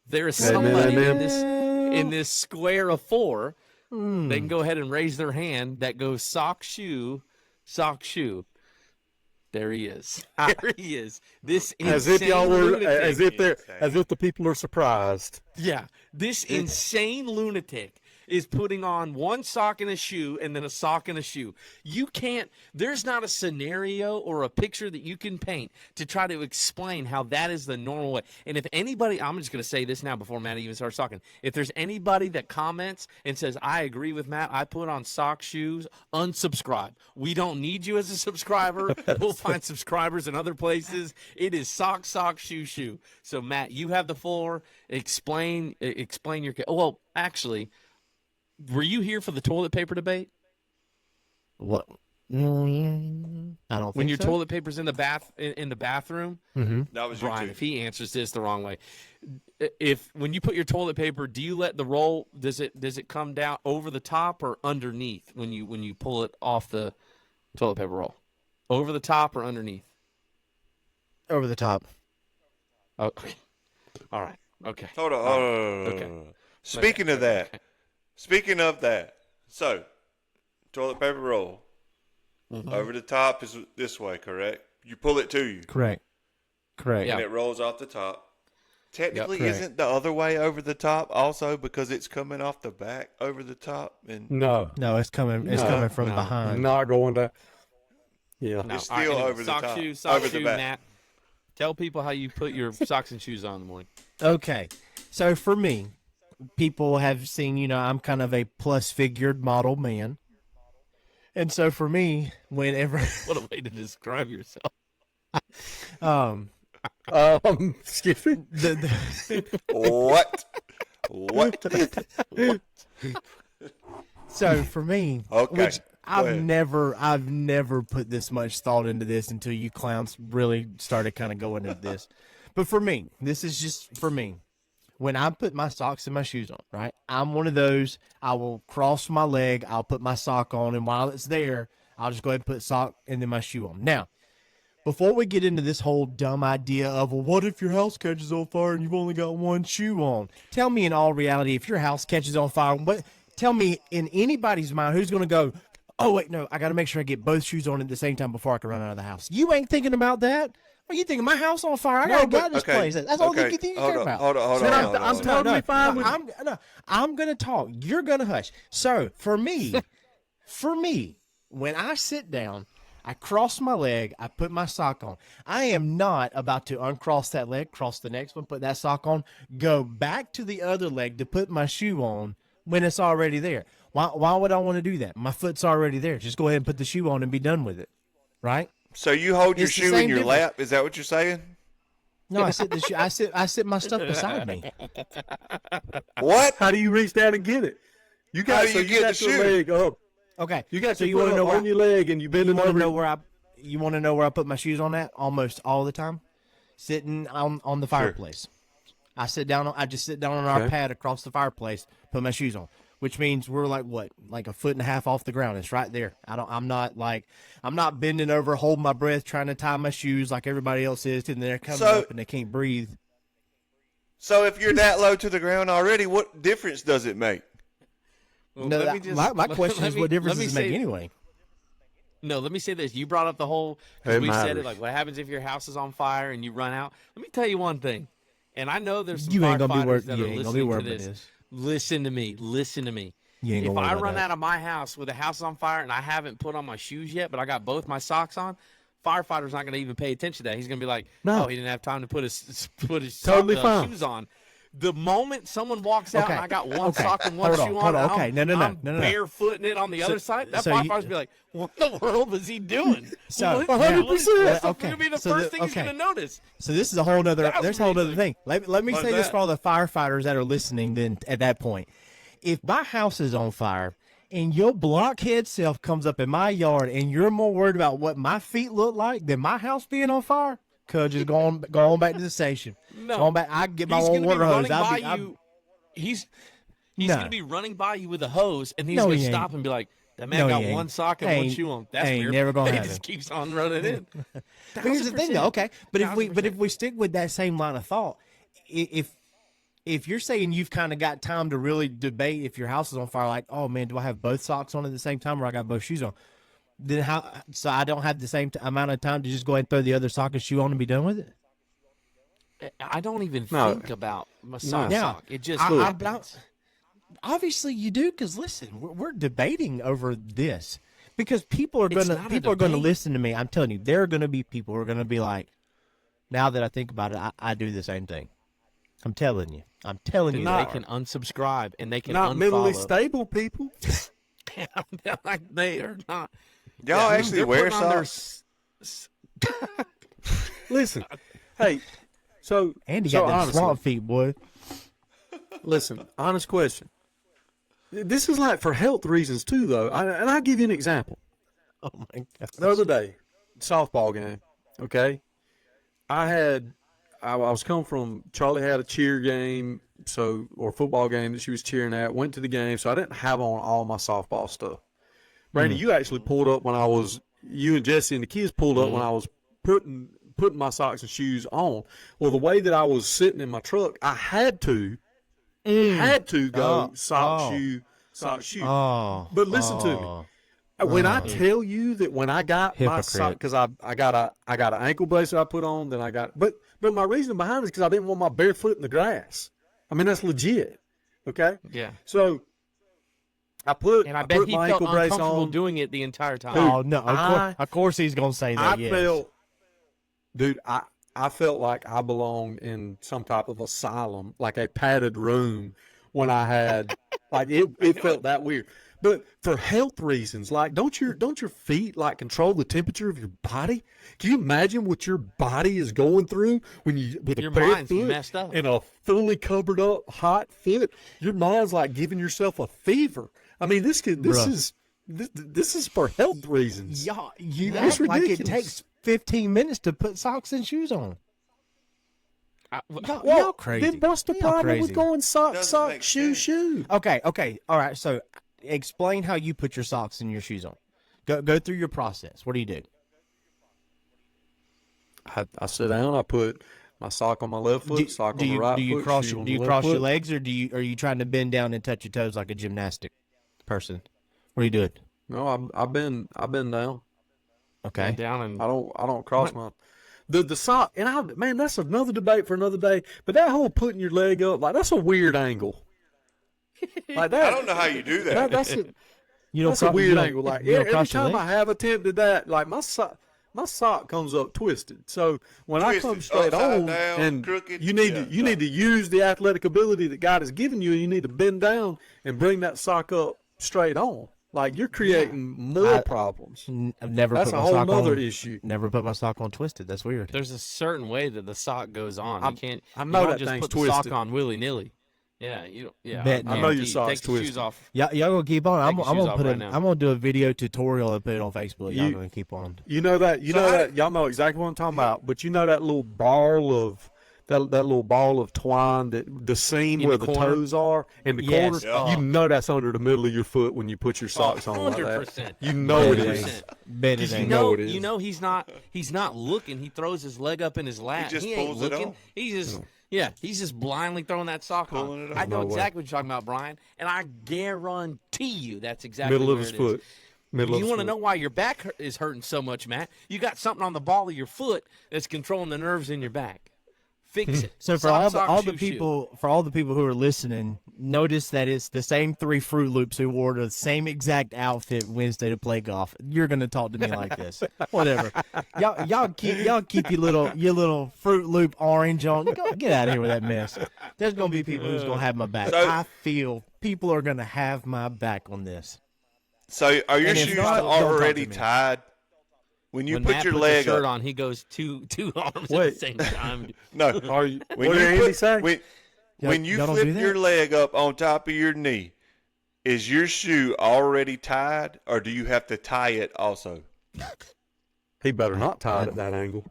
There is somebody in this square of 4. They can go ahead and raise their hand that goes sock, shoe. There he is. There he is. This As if insane lunatic. as if the people are surprised. Yeah, this insane lunatic is putting on one sock and a shoe and then a sock and a shoe. You can't, there's not a scenario or a picture that you can paint to try to explain how that is the normal way. And if anybody, I'm just going to say this now before Matt even starts talking. If there's anybody that comments and says, I agree with Matt, I put on sock, shoes, unsubscribe. We don't need you as a subscriber. We'll find subscribers in other places. It is sock, shoe. So Matt, you have the floor. Explain your, well, actually, Were you here for the toilet paper debate? What? I don't think When your so. toilet paper's in the bathroom, That was you Bryan, two. if he answers this the wrong way, when you put your toilet paper, do you let the roll? Does it come down over the top or underneath when you pull it off the toilet paper roll? Over the top or underneath? Over the top. Oh, all right. Okay. Hold on. Okay. Speaking of that, so toilet paper roll over the top is this way, correct? You pull it to you, Correct. Yeah. and it rolls off the top. Technically, correct. isn't the other way over the top also because it's coming off the back over the top? And No, No, it's coming. It's No, coming from no. behind. not going to. Yeah. No. It's All right, still anyway, over the sock top, shoe, sock over the shoe, back. Matt. Tell people how you put your socks and shoes on in the morning. Okay, so for me, people have seen. I'm kind of a plus-figured model man, and so for me, whenever What a way to describe yourself. Excuse me. What? What? So for me, Okay, which go I've ahead. never put this much thought into this until you clowns really started kind of going into this. But for me, this is just for me. When I put my socks and my shoes on, right? I'm one of those. I will cross my leg. I'll put my sock on, and while it's there, I'll just go ahead and put sock and then my shoe on. Now, before we get into this whole dumb idea of, well, what if your house catches on fire and you've only got one shoe on? Tell me in all reality, if your house catches on fire, tell me in anybody's mind who's going to go, oh, wait, no, I got to make sure I get both shoes on at the same time before I can run out of the house. You ain't thinking about that. What are you thinking? My house on fire. I got to get out of this okay, place. That's all okay, you think you hold care on, about. hold on, hold So on, now, hold on, I'm hold on. totally fine with I'm going to talk. You're going to hush. So for me, when I sit down, I cross my leg, I put my sock on. I am not about to uncross that leg, cross the next one, put that sock on, go back to the other leg to put my shoe on when it's already there. Why would I want to do that? My foot's already there. Just go ahead and put the shoe on and be done with it. Right? So you hold your It's the shoe in same your difference. lap? Is that what you're saying? No, I sit my stuff beside me. What? How do you reach down and get it? You How got do so you you get got the your shoe? leg up. Okay. You got so your you want foot to know up on your leg and you you bending want to over. know where I put my shoes on at almost all the time? Sitting on the fireplace. I just sit down on our Okay. pad across the fireplace, put my shoes on, which means we're like a foot and a half off the ground. It's right there. I'm not bending over, holding my breath, trying to tie my shoes like everybody else is, and they're coming So- up and they can't breathe. So if you're that low to the ground already, what difference does it make? Well, No, let me just- my question let is, me- what difference let me does it make say- anyway? No, let me say this. You brought up the whole, because It we said matters. it, like, what happens if your house is on fire and you run out? Let me tell you one thing. And I know there's some You ain't gonna be firefighters worth. that You are ain't gonna be listening to worth this. this. Listen to me. You ain't If gonna worry I about run that. out of my house with the house on fire and I haven't put on my shoes yet, but I got both my socks on, firefighter's not going to even pay attention to that. He's going to be like, No. oh, he didn't have time to put his Totally fine. shoes on. The moment someone walks out Okay. and I got one Okay. sock and one Hold on, shoe hold on, on. and Okay. I'm, No. I'm No. barefooting it on the other side, that so you- firefighter's be like, what in the world is he doing? So, What- now- That's okay. going to be the So first the- thing he's okay. going to notice. So this is a whole nother. That's There's a whole other amazing. thing. Let me What's say this that? for all the firefighters that are listening. Then at that point, if my house is on fire and your blockhead self comes up in my yard and you're more worried about what my feet look like than my house being on fire, cuz just go on back to the station. No. Go on back. I can get my He's own gonna be water hose. running by I'll you. He's No. going to be running by you with a hose, and he's No, going he to ain't. stop and be like, that man No, got he ain't. one sock and one Ain't- shoe on. That's ain't weird. never gonna He happen. just keeps on running in. But here's the thing, though. Okay, but if we 1000%. stick with that same line of thought, if you're saying you've kind of got time to really debate if your house is on fire, like, oh man, do I have both socks on at the same time or I got both shoes on? Then how? So I don't have the same amount of time to just go ahead and throw the other sock and shoe on and be done with it. I don't even No. think about my sock. Now, It just I- happens. obviously you do, because listen, we're debating over this because people are It's gonna not a debate. listen to me. I'm telling you, there are gonna be people who are gonna be like, now that I think about it, I do the same thing. I'm telling you. Then you. they can unsubscribe and they can Not unfollow. mentally stable people. They're like, they are not. Y'all Yeah, actually they're wear putting on their socks? Listen, hey, so Andy so got them honestly, swamp feet, boy. listen, honest question. this is like for health reasons too, though. And I'll give you an example. Oh my god. The other day, softball game. Okay, I was coming from Charlie had a cheer game, or football game that she was cheering at. Went to the game, so I didn't have on all my softball stuff. Randy, you actually pulled up when you and Jesse and the kids pulled up when I was putting my socks and shoes on. Well, the way that I was sitting in my truck, I had to go sock, shoe. But listen to me. When I tell you that when I got my sock, because I got an ankle bracelet I put on, then but my reason behind it is because I didn't want my bare foot in the grass. I mean, that's legit. Okay? Yeah. So I put And I bet he my felt ankle brace uncomfortable on. doing it the entire time. Oh no! Of course he's gonna say that. I felt like I belonged in some type of asylum, like a padded room, when I had like it felt that weird. But for health reasons, like don't your feet like control the temperature of your body? Can you imagine what your body is going through when you with Your a bare mind's foot messed up. and a fully covered up hot foot? Your mind's like giving yourself a fever. I mean, this is for health reasons. Y'all, you That's act like it ridiculous. takes 15 minutes to put socks and shoes on. Well, Y'all crazy. then what's the Y'all problem crazy. with going sock, Doesn't sock, make shoe, sense. shoe? Okay, all right. So, explain how you put your socks and your shoes on. Go through your process. What do you do? I sit down. I put my sock on my left foot, sock on the right do you foot. cross shoe on do the you left cross your foot. legs, or are you trying to bend down and touch your toes like a gymnastic person? What are you doing? No, I've been down. Okay. Down and I don't cross my the sock. And man, that's another debate for another day. But that whole putting your leg up, like that's a weird angle. Like that. I don't know how you do that. That's a You don't that's a cro- weird you don't- angle. Like you don't every cross your time I legs? have attempted that, like my sock comes up twisted. So when I come Twisted, straight upside on, down, and crooked. you need Yeah, to need to use the athletic ability that God has given you, and you need to bend down and bring that sock up straight on. Like you're creating more problems. I've never That's put a my whole sock nother on. issue. Never put my sock on twisted. That's weird. there's a certain way that the sock goes on. You can't. I you know don't that just thing's put the sock twisted. on willy nilly. Yeah, you. Yeah, Bet I now. know your Take sock's the shoes twisted. off. Y'all gonna keep on. I'm your gonna shoes off put right now. I'm gonna do a video tutorial and put it on Facebook. Y'all You- gonna keep on. You know that y'all know exactly what I'm talking about. But you know that little ball of that little ball of twine, that the seam In where the the corner? toes are in the Yes. corner. Yeah. You know that's under the middle of your foot when you put your socks on like that. 100%. You know it 100%. is. Bet it You ain't. know it is. You know he's not looking. He throws his leg up in his lap. just ain't pulls it looking. on. He's just blindly throwing that sock Pulling on. it I on. know No way. exactly what you're talking about, Brian, and I guarantee you that's exactly Middle of where his it is. foot. Middle of You his want to foot. know why your back is hurting so much, Matt? You got something on the ball of your foot that's controlling the nerves in your back. Fix it. So for Sock, all shoe, the shoe. people who are listening, notice that it's the same three Fruit Loops who wore the same exact outfit Wednesday to play golf. You're gonna talk to me like this, whatever. Y'all keep your little Fruit Loop orange on. Get out of here with that mess. There's gonna be people who's gonna have my back. So- I feel people are gonna have my back on this. So are your And if shoes not, don't talk to already me. tied? When you When put Matt your puts leg a shirt up, on, he goes two arms at Wait. the same time. no. Are you, When what you did Andy put, say? when you y'all don't do flip that? your leg up on top of your knee, is your shoe already tied, or do you have to tie it also? He better not tie it at that angle.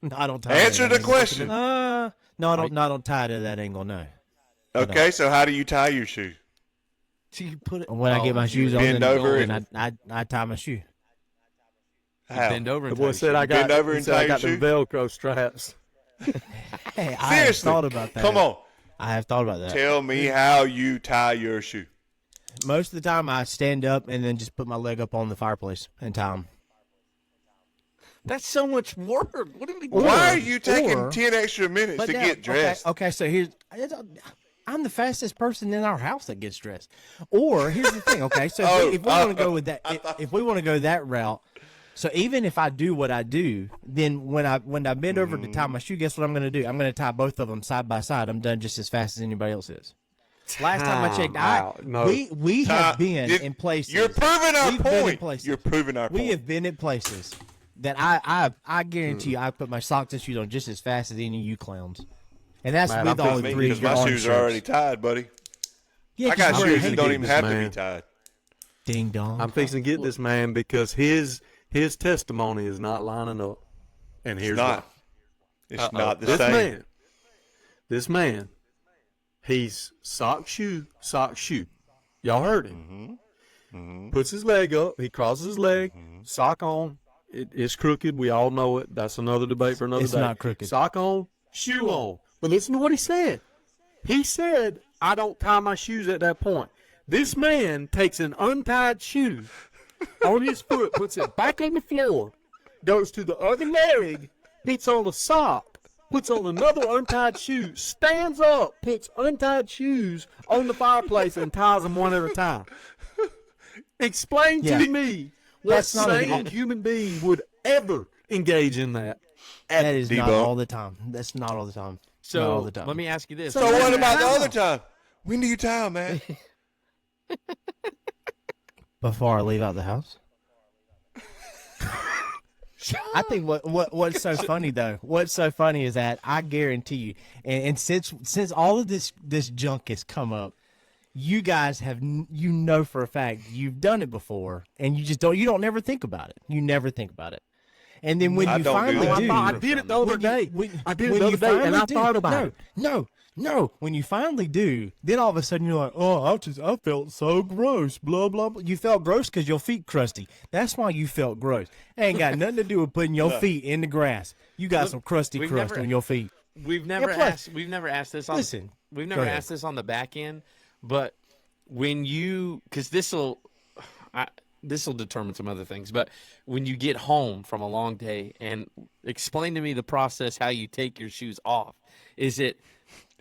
No, I don't tie Answer it the at that question. angle. No, I don't. No, I don't tie it at that angle. No. Okay, so how do you tie your shoe? So you put it When I get my you shoes on, bend then, over then I tie my shoe. How? bend over The and boy tie said your I shoe. got. Bend over He and said tie I your got the shoe? Velcro straps. Hey, I have Seriously, thought about that. come on. I have thought about that. Tell me how you tie your shoe. Most of the time, I stand up and then just put my leg up on the fireplace and tie them. That's so much work. What are we doing? Why are you taking or- 10 extra minutes to now- get dressed? Okay, so here's. I'm the fastest person in our house that gets dressed. Or here's the thing. Okay, so if we want to go with that, if we want to go that route, so even if I do what I do, then when I bend over to tie my shoe, guess what I'm going to do? I'm going to tie both of them side by side. I'm done just as fast as anybody else is. Last time I checked, No. we have been in places. You're proving our We've been in point. places. You're proving our We point. have been in places that I guarantee you I put my socks and shoes on just as fast as any of you clowns. And that's Man, with I'm all with me, three Because of your my orange shoes are shirts. already tied, buddy. Yeah, I 'cause got you wear shoes that don't even this have to man. be tied. ding dong. I'm fixing to get this man because his testimony is not lining up, and It's here's why. not. It's not the This same. man, he's sock shoe. Y'all heard him. Puts his leg up. He crosses his leg. Sock on. It's crooked. We all know it. That's another debate for another It's day. not crooked. Sock on, shoe on. But listen to what he said. He said, I don't tie my shoes at that point. This man takes an untied shoe on his foot, puts it back on the floor, goes to the other leg, puts on a sock, puts on another untied shoe, stands up, puts untied shoes on the fireplace, and ties them one at a time. Explain Yeah. to me what That's not a- sane human being would ever engage in that. That is not Debo. all the time. That's not all the time. Not So all the time. let me ask you this. So what about the other time? When do you tie 'em, man? Before I leave out the house. I think what's so funny though, what's so funny is that I guarantee you, and since all of this junk has come up, you guys have for a fact you've done it before, and you don't never think about it. You never think about it, and then when I you don't do finally that. I did it the other day. I did it when the you other day, and finally I do- thought about it. No. When you finally do, then all of a sudden you're like, oh, I felt so gross. Blah blah blah. You felt gross because your feet crusty. That's why you felt gross. It ain't got nothing to do with putting your feet in the grass. You got some crusty we've crust never- on your feet. We've never plus- asked. We've never asked this on. Listen, we've go never ahead. asked this on the back end, but when you, because this'll determine some other things. But when you get home from a long day, and explain to me the process how you take your shoes off. Is it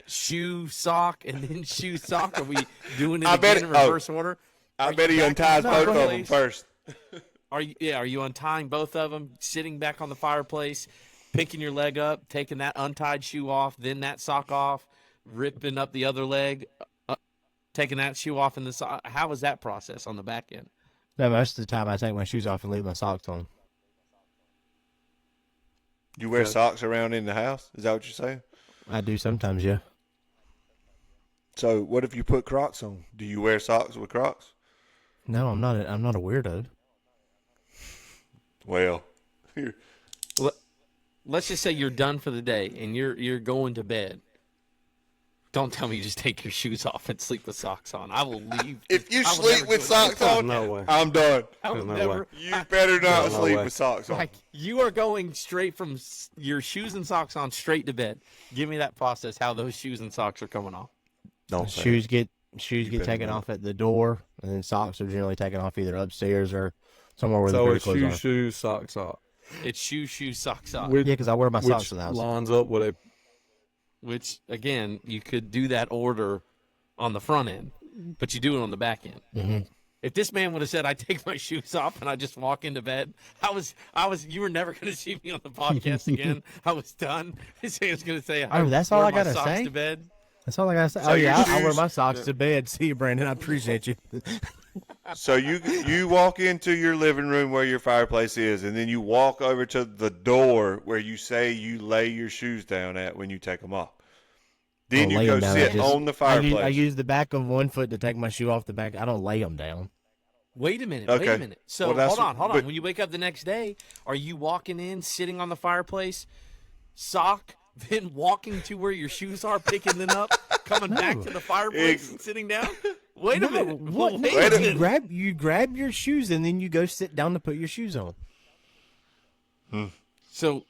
shoe sock and then shoe sock? Are we doing it I bet again in it- reverse order? I Are bet you he back unties on the both of them fireplace? first. Are you untying both of them, sitting back on the fireplace, picking your leg up, taking that untied shoe off, then that sock off, ripping up the other leg, taking that shoe off in the sock? How is that process on the back end? No, most of the time I take my shoes off and leave my socks on. You wear socks around in the house? Is that what you're saying? I do sometimes, yeah. So what if you put Crocs on? Do you wear socks with Crocs? No, I'm not. I'm not a weirdo. Well, here. Let's just say you're done for the day and you're going to bed. Don't tell me you just take your shoes off and sleep with socks on. I will leave. If you I will sleep never with do it. socks on, No way. I'm done. I will There's no never. way. You better not No sleep way. with socks on. Like, you are going straight from your shoes and socks on straight to bed. Give me that process, how those shoes and socks are coming off. Don't say Shoes get better taken not. off at the door, and then socks are generally taken off either upstairs or somewhere where the So dirty it's clothes are. shoe, sock, sock. It's shoe, sock, sock. Which, Yeah, because I wear my socks which to the house. lines up with a Which, again, you could do that order on the front end, but you do it on the back end. Mm-hmm. If this man would have said, I take my shoes off and I just walk into bed, you were never going to see me on the podcast again. I was done. His was going to say, Oh, that's all wear I my gotta socks say? to bed. That's all I gotta say. So Oh yeah, your I wear shoes- my socks to bed. See you, Brandon. I appreciate you. So you walk into your living room where your fireplace is, and then you walk over to the door where you say you lay your shoes down at when you take them off. Then I you lay go 'em down. I sit just- on the I fireplace. use the back of one foot to take my shoe off the back. I don't lay them down. Wait a minute. Okay. Wait a minute. So Well, that's- hold on. but- When you wake up the next day, are you walking in, sitting on the fireplace, sock, then walking to where your shoes are, picking them up, coming back to the fireplace and sitting down? Wait a minute. What? No, Wait a minute. minute. you grab your shoes and then you go sit down to put your shoes on. So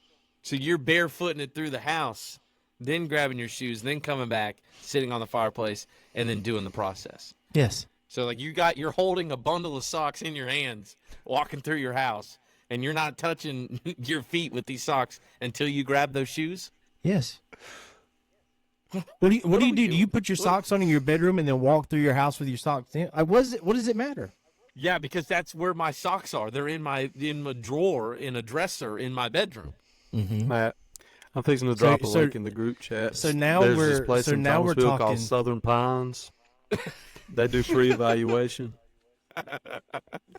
you're barefooting it through the house, then grabbing your shoes, then coming back, sitting on the fireplace, and then doing the process. Yes. So like you're holding a bundle of socks in your hands, walking through your house, and you're not touching your feet with these socks until you grab those shoes. Yes. What do you do? doing? Do you put your socks on in your bedroom and then walk through your house with your socks in? What does it matter? Yeah, because that's where my socks are. They're in my drawer, in a dresser, in my bedroom. Matt. I'm fixing to drop a so- link in the group chat. so now There's we're- this place so in now we're Thomasville talking- called Southern Pines. They do free evaluation.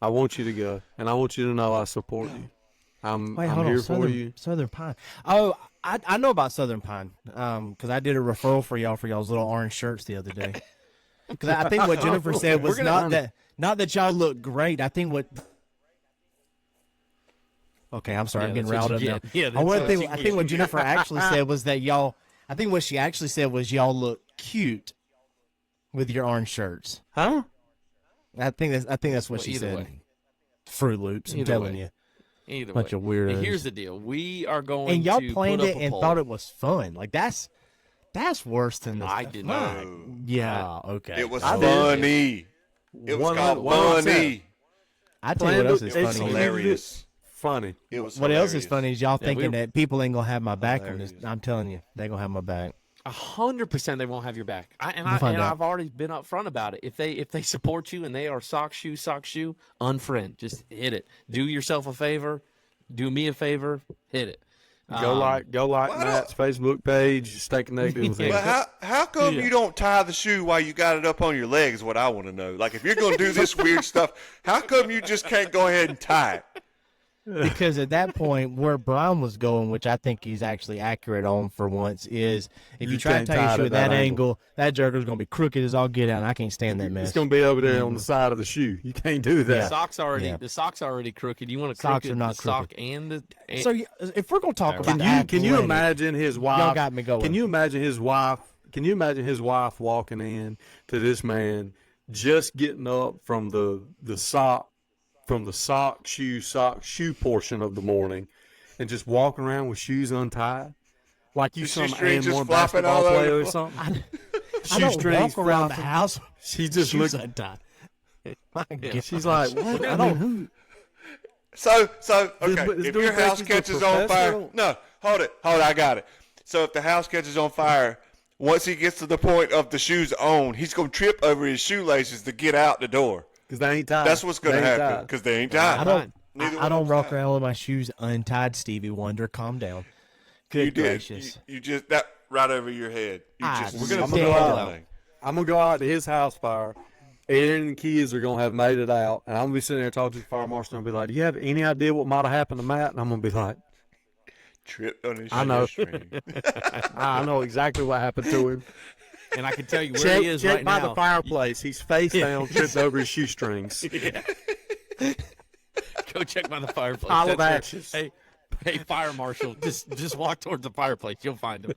I want you to go, and I want you to know I support you. I'm Wait, I'm hold here on. for you. Southern Pine. Oh, I know about Southern Pine. Because I did a referral for y'all's little orange shirts the other day. Because I think what Jennifer said was gonna- not that y'all look great. I think what. Okay, I'm sorry, I'm getting riled up now. Yeah, I think what Jennifer actually said was that y'all. I think what she actually said was y'all look cute with your orange shirts. Huh? I think that's what she either said. way. Fruit Loops. I'm Either telling way. you, Either bunch way. of weirdos. And here's the deal: we are going and y'all to planned put it up a and poll. thought it was fun. Like that's worse than the. I did Fuck. not. Yeah. Okay. It was I did. funny. It was called 100%. funny. I tell you what else is It's funny. hilarious. Funny. It was What else is hilarious. funny is y'all thinking we- that people ain't gonna have my back on this. Hilarious. I'm telling you, they gonna have my back. 100% they won't have your back. We'll find out. I've already been upfront about it. If they support you and they are sock shoe, unfriend. Just hit it. Do yourself a favor. Do me a favor. Hit it. Go like why Matt's Facebook page. Stay connected with him. But how come you don't tie the shoe while you got it up on your leg is what I want to know. Like, if you're going to do this weird stuff, how come you just can't go ahead and tie it? Because at that point, where Bryan was going, which I think he's actually accurate on for once, is if you You try to can't tie tie your it shoe at at that that angle, that jerker's gonna be crooked as all get out, and I can't stand that mess. It's going to be over there on the side of the shoe. You can't do The that. sock's already Yeah. the sock's already crooked. You want to Socks crooked are not the sock crooked. and the So if we're gonna talk about Can you athletic, imagine his wife? y'all got me going. Can you imagine his wife? Can you imagine his wife walking in to this man, just getting up from the sock shoe portion of the morning, and just walking around with shoes untied, like you The some shoestrings just and one flopping basketball all over player the or floor. something? I don't Shoestrings walk around the flopping. house. She just Shoes looked. untied. My God. She's like, what? I don't. Who? So This- okay, this if dude your house thinks he's a catches on fire, professional? no, hold it, I got it. So if the house catches on fire, once he gets to the point of the shoes on, he's gonna trip over his shoelaces to get out the door. Because they ain't tied. That's what's gonna They ain't happen tied. because they ain't I tied. don't. Neither I one don't of walk them's around with my shoes untied. Stevie Wonder, calm down. Good You did. gracious. You just that right over your head. You Ah, just we're gonna I'm put gonna it go all out. thing. I'm gonna go out to his house fire. Aaron and the kids are gonna have made it out, and I'm gonna be sitting there talking to the fire marshal and be like, "Do you have any idea what might have happened to Matt?" And I'm gonna be like, Tripped on his I know. shoestring. "I know exactly what happened to him. and I can tell you where he is check right by now. the fireplace. He's face down, tripped over his shoestrings. Go check by the fireplace. Pile of That's ashes. it. Hey, fire marshal, just walk towards the fireplace. You'll find him.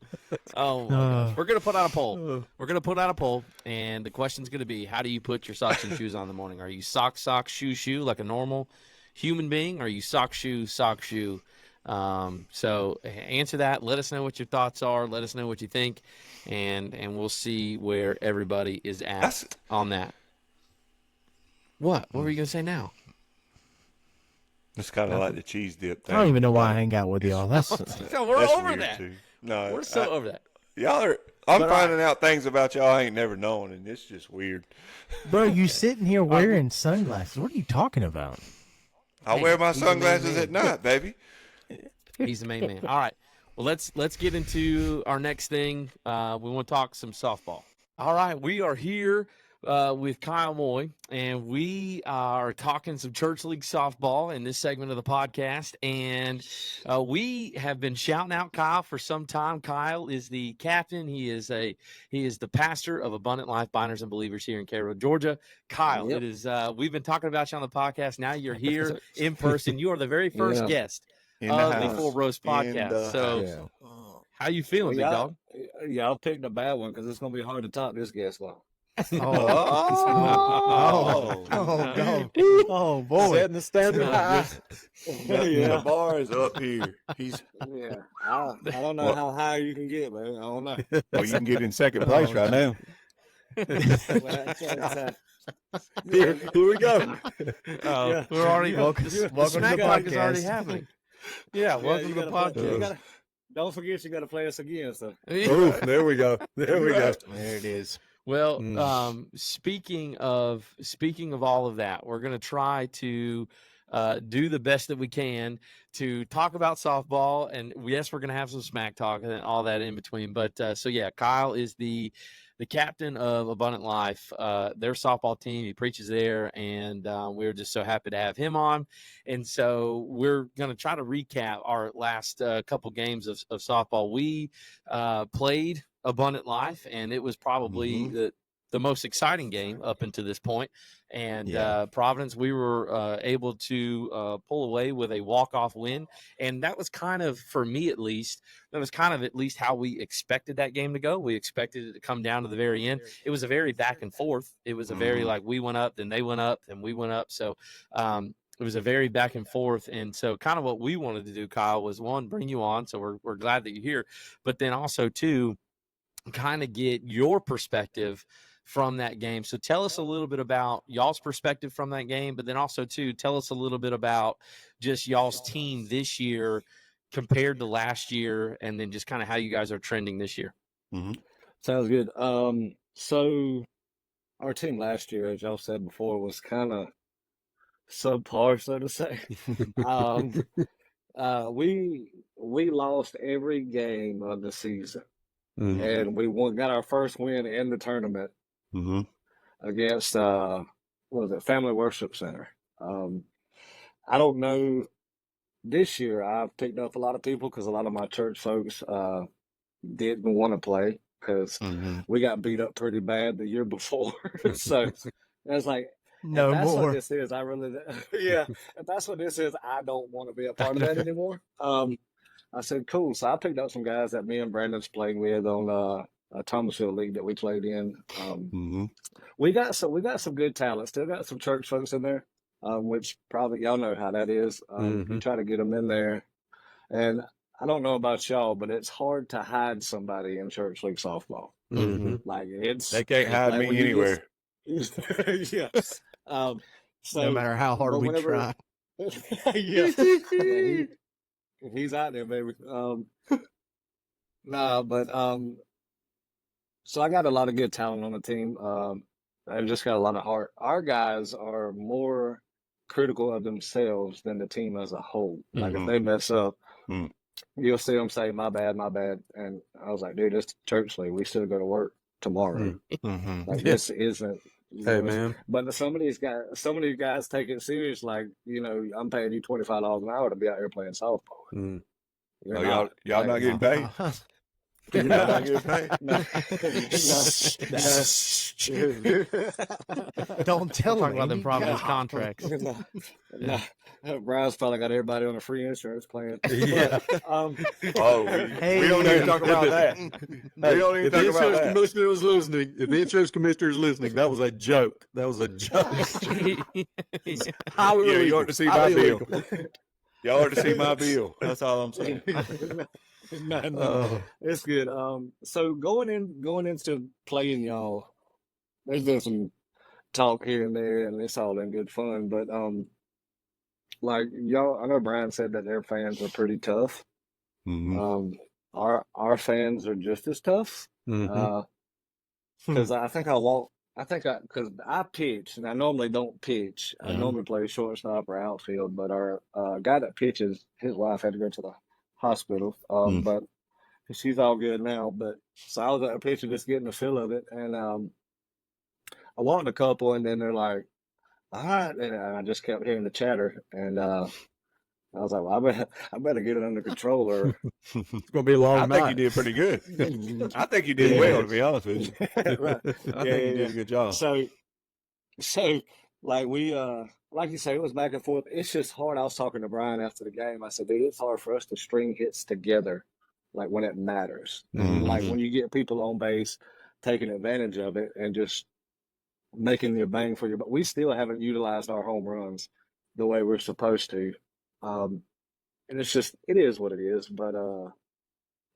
Oh, my gosh. We're gonna put out a poll. We're gonna put out a poll, and the question's gonna be: how do you put your socks and shoes on in the morning? Are you sock, shoe, like a normal human being? Or are you sock, shoe? So answer that. Let us know what your thoughts are. Let us know what you think, and we'll see where everybody is at That's- on that. What? What were you gonna say now? It's kind of like the cheese dip thing. I don't even know why I hang out with y'all. That's No, we're That's over weird, that. too. No, We're so over that. y'all are. I'm finding out things about y'all I ain't never known, and it's just weird. bro. You sitting here wearing sunglasses? What are you talking about? I Hey, wear my he's the main sunglasses man. at night, baby. He's the main man. All right. Well, let's get into our next thing. We want to talk some softball. All right. We are here with Kyle Moye, and we are talking some church league softball in this segment of the podcast. And we have been shouting out Kyle for some time. Kyle is the captain. He is the pastor of Abundant Life Binders and Believers here in Cairo, Georgia. Kyle, Yep. it is. We've been talking about you on the podcast. Now you're here in person. You are the very first Yeah. guest In the of the house. Forebros In podcast. the So, Yeah. how you feeling, big dog? Y'all picked a bad one because it's gonna be hard to top this guest log. Oh. Oh boy! Setting the standard high. The bar is up here. He's Yeah, I don't know how high you can get, man. I don't know. well. You can get in second place right now. Here we go. Yeah. We're already Welcome to the smack talk is podcast. already happening. Yeah, welcome you to the gotta play- you podcast. gotta- Don't forget, you got to play us again. So Oof, there we go. There we go. There it is. Well, speaking of all of that, we're going to try to do the best that we can to talk about softball, and yes, we're going to have some smack talk and all that in between. But so yeah, Kyle is the captain of Abundant Life, their softball team. He preaches there, and we're just so happy to have him on. And so we're going to try to recap our last couple games of softball. We played Abundant Life, and it was probably the most exciting game up until this point. And Providence, we were able to pull away with a walk-off win. And that was kind of, for me at least, that was kind of at least how we expected that game to go. We expected it to come down to the very end. It was a very back and forth. It was a very like we went up, then they went up, then we went up. So it was a very back and forth. And so kind of what we wanted to do, Kyle, was one, bring you on. So we're glad that you're here. But then also, two, kind of get your perspective from that game. So tell us a little bit about y'all's perspective from that game, but then also too, tell us a little bit about just y'all's team this year compared to last year, and then just kind of how you guys are trending this year. Sounds good. So our team last year, as y'all said before, was kind of subpar, so to say. We lost every game of the season, and we got our first win in the tournament against what was it, Family Worship Center. I don't know. This year, I've picked up a lot of people because a lot of my church folks didn't want to play because we got beat up pretty bad the year before. So I was like, No if that's more. what this is, I really, if that's what this is, I don't want to be a part of that anymore. I said, cool. So I picked up some guys that me and Brandon's played with on a Thomasville league that we played in. We got some good talent. Still got some church folks in there, which probably y'all know how that is. You try to get them in there, and I don't know about y'all, but it's hard to hide somebody in church league softball. Like They can't hide like when me you anywhere. yeah. So No matter how hard but we whenever- try. He's out there, baby. So I got a lot of good talent on the team. I just got a lot of heart. Our guys are more critical of themselves than the team as a whole. Like if they mess up, you'll see them say, my bad. And I was like, dude, it's church league. We still go to work tomorrow. Like this isn't. Hey, man. But some of these guys take it serious. Like, I'm paying you $25 an hour to be out here playing softball. Y'all not getting paid? Y'all not getting paid? Don't tell Talking him. about them Providence contracts. No. Brian's probably got everybody on a free insurance plan. Yeah. We don't need to talk about that. We don't need If to the talk about insurance that. commissioner was listening, if the insurance commissioner is listening, that was a joke. That was a joke. Highly Yeah, you illegal. ought to see my Highly bill. illegal. Y'all ought to see my bill. That's all I'm saying. No, it's good. So going into playing y'all, there's been some talk here and there, and it's all in good fun. But like y'all, I know Bryan said that their fans are pretty tough. Our fans are just as tough. Because because I pitch, and I normally don't pitch. I normally play shortstop or outfield, but our guy that pitches, his wife had to go to the hospital, but she's all good now. But so I was at a pitcher just getting the feel of it, and I walked a couple, and then they're like, all right, and I just kept hearing the chatter, and I was like, well, I better get it under control, or It's going to be a long I think night. you did pretty good. I think you did well, to be honest with you. right. I think you did a good job. So like we like you say, it was back and forth. It's just hard. I was talking to Bryan after the game. I said, dude, it's hard for us to string hits together, like when it matters. Like when you get people on base, taking advantage of it, and just making your bang for your. But we still haven't utilized our home runs the way we're supposed to. And it's just, it is what it is. But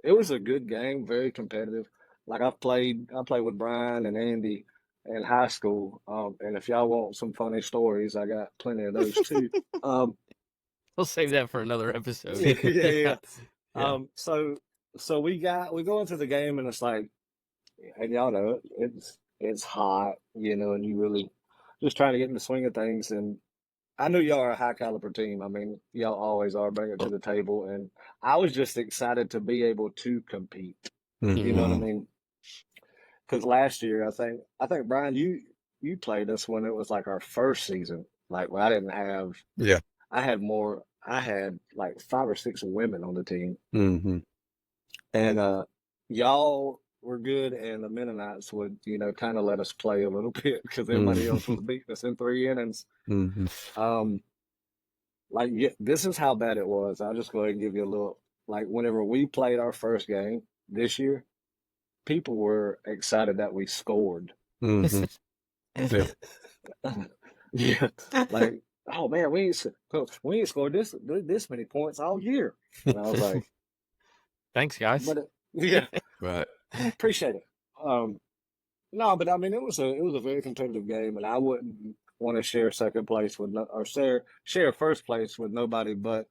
it was a good game, very competitive. Like I played with Bryan and Andy in high school. And if y'all want some funny stories, I got plenty of those too. We'll save that for another episode. Yeah. So we go into the game, and it's like, and y'all know it's hot, and you really just trying to get in the swing of things. And I knew y'all are a high caliber team. I mean, y'all always are, bring it to the table. And I was just excited to be able to compete. You know what I mean? Because last year, I think Bryan, you played us when it was like our first season. Like when I didn't have. Yeah. I had like 5 or 6 women on the team. Mm-hmm. And y'all were good, and the Mennonites would, kind of let us play a little bit because everybody else was beating us in 3 innings. Um, this is how bad it was. I'll just go ahead and give you a little. Like whenever we played our first game this year, people were excited that we scored. Yeah. Yeah, like, oh man, we ain't scored this many points all year. And I was like, Thanks, guys. but yeah, Right. appreciate it. No, but I mean, it was a very competitive game, and I wouldn't want to share second place with or share first place with nobody but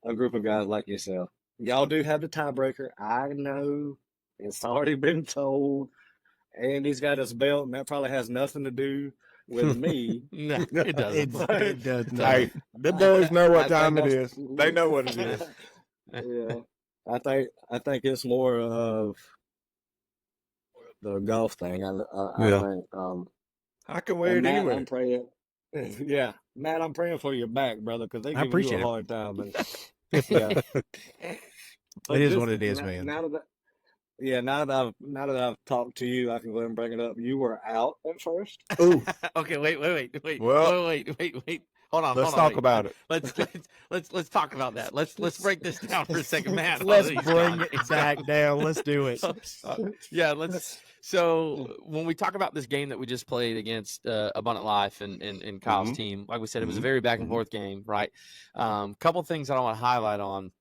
a group of guys like yourself. Y'all do have the tiebreaker. I know it's already been told. Andy's got his belt, and that probably has nothing to do with me. No, it doesn't. It does not. Hey, the boys know what I time think it is. They know what it is. Yeah, I think it's more of the golf thing. I Yeah. think. I can wear And it Matt, anywhere. I'm praying. Yeah, Matt, I'm praying for your back, brother, because they I give you appreciate a it. hard time. But yeah, It is what it is, man. Now that I've talked to you, I can go ahead and bring it up. You were out at first. Ooh, Okay, wait. Well, Wait. Hold on. let's talk about it. Let's talk about that. Let's break this down for a second, Matt. Let's Please, bring God. it back down. Let's do it. Yeah, let's. So when we talk about this game that we just played against Abundant Life and Kyle's team, like we said, it was a very back and forth game, right? Couple things that I want to highlight on.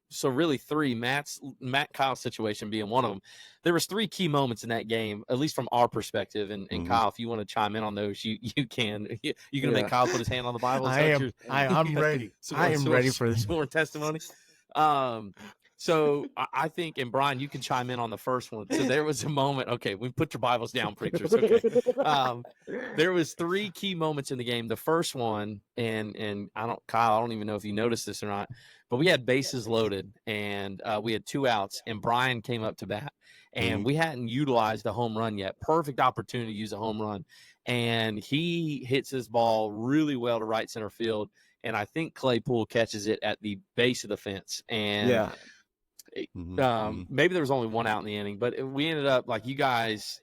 So really three, Matt Kyle's situation being one of them. There was three key moments in that game, at least from our perspective. And Kyle, if you want to chime in on those, you can. You gonna make Kyle put his hand on the Bible? I'm ready. I am ready for this. More testimony. So I think, and Bryan, you can chime in on the first one. So there was a moment. Okay, we put your Bibles down, preachers. Okay. There was three key moments in the game. The first one, and Kyle, I don't even know if you noticed this or not, but we had bases loaded and we had 2 outs, and Bryan came up to bat, and we hadn't utilized a home run yet. Perfect opportunity to use a home run, and he hits his ball really well to right center field, and I think Claypool catches it at the base of the fence, and maybe there was only 1 out in the inning, but we ended up like you guys.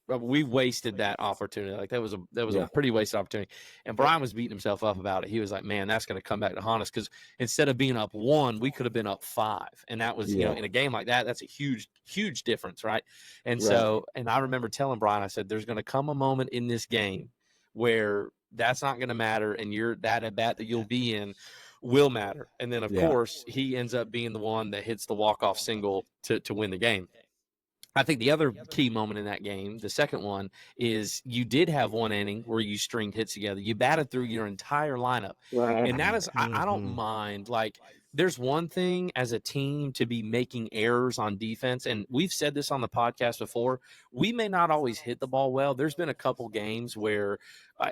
We wasted that opportunity. Like that was a pretty wasted opportunity. And Bryan was beating himself up about it. He was like, "Man, that's going to come back to haunt us because instead of being up 1, we could have been up 5." And that was, in a game like that, that's a huge difference, right? And so, and I remember telling Bryan, I said, "There's going to come a moment in this game where that's not going to matter, and that at bat that you'll be in will matter." And then, of course, he ends up being the one that hits the walk-off single to win the game. I think the other key moment in that game, the second one, is you did have 1 inning where you stringed hits together. You batted through your entire lineup. And that is, I don't mind. Like, there's one thing as a team to be making errors on defense. And we've said this on the podcast before. We may not always hit the ball well. There's been a couple games where,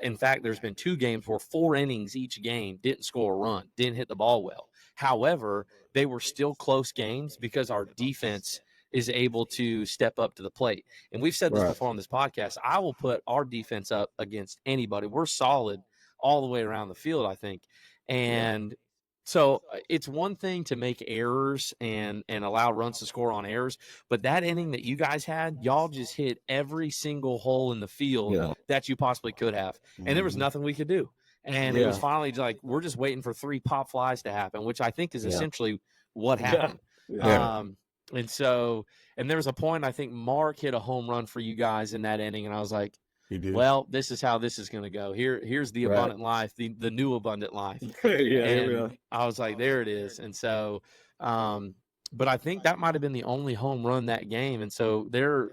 in fact, there's been 2 games where 4 innings each game didn't score a run, didn't hit the ball well. However, they were still close games because our defense is able to step up to the plate. And we've said this before on this podcast. I will put our defense up against anybody. We're solid all the way around the field, I think. And so it's one thing to make errors and allow runs to score on errors, but that inning that you guys had, y'all just hit every single hole in the field that you possibly could have. And there was nothing we could do. And it was finally like, we're just waiting for 3 pop flies to happen, which I think is essentially what happened. And so, and there was a point, I think Mark hit a home run for you guys in that inning. And I was like, well, this is how this is going to go. Here's the abundant life, the new abundant life. And I was like, there it is. And so, but I think that might've been the only home run that game. And so there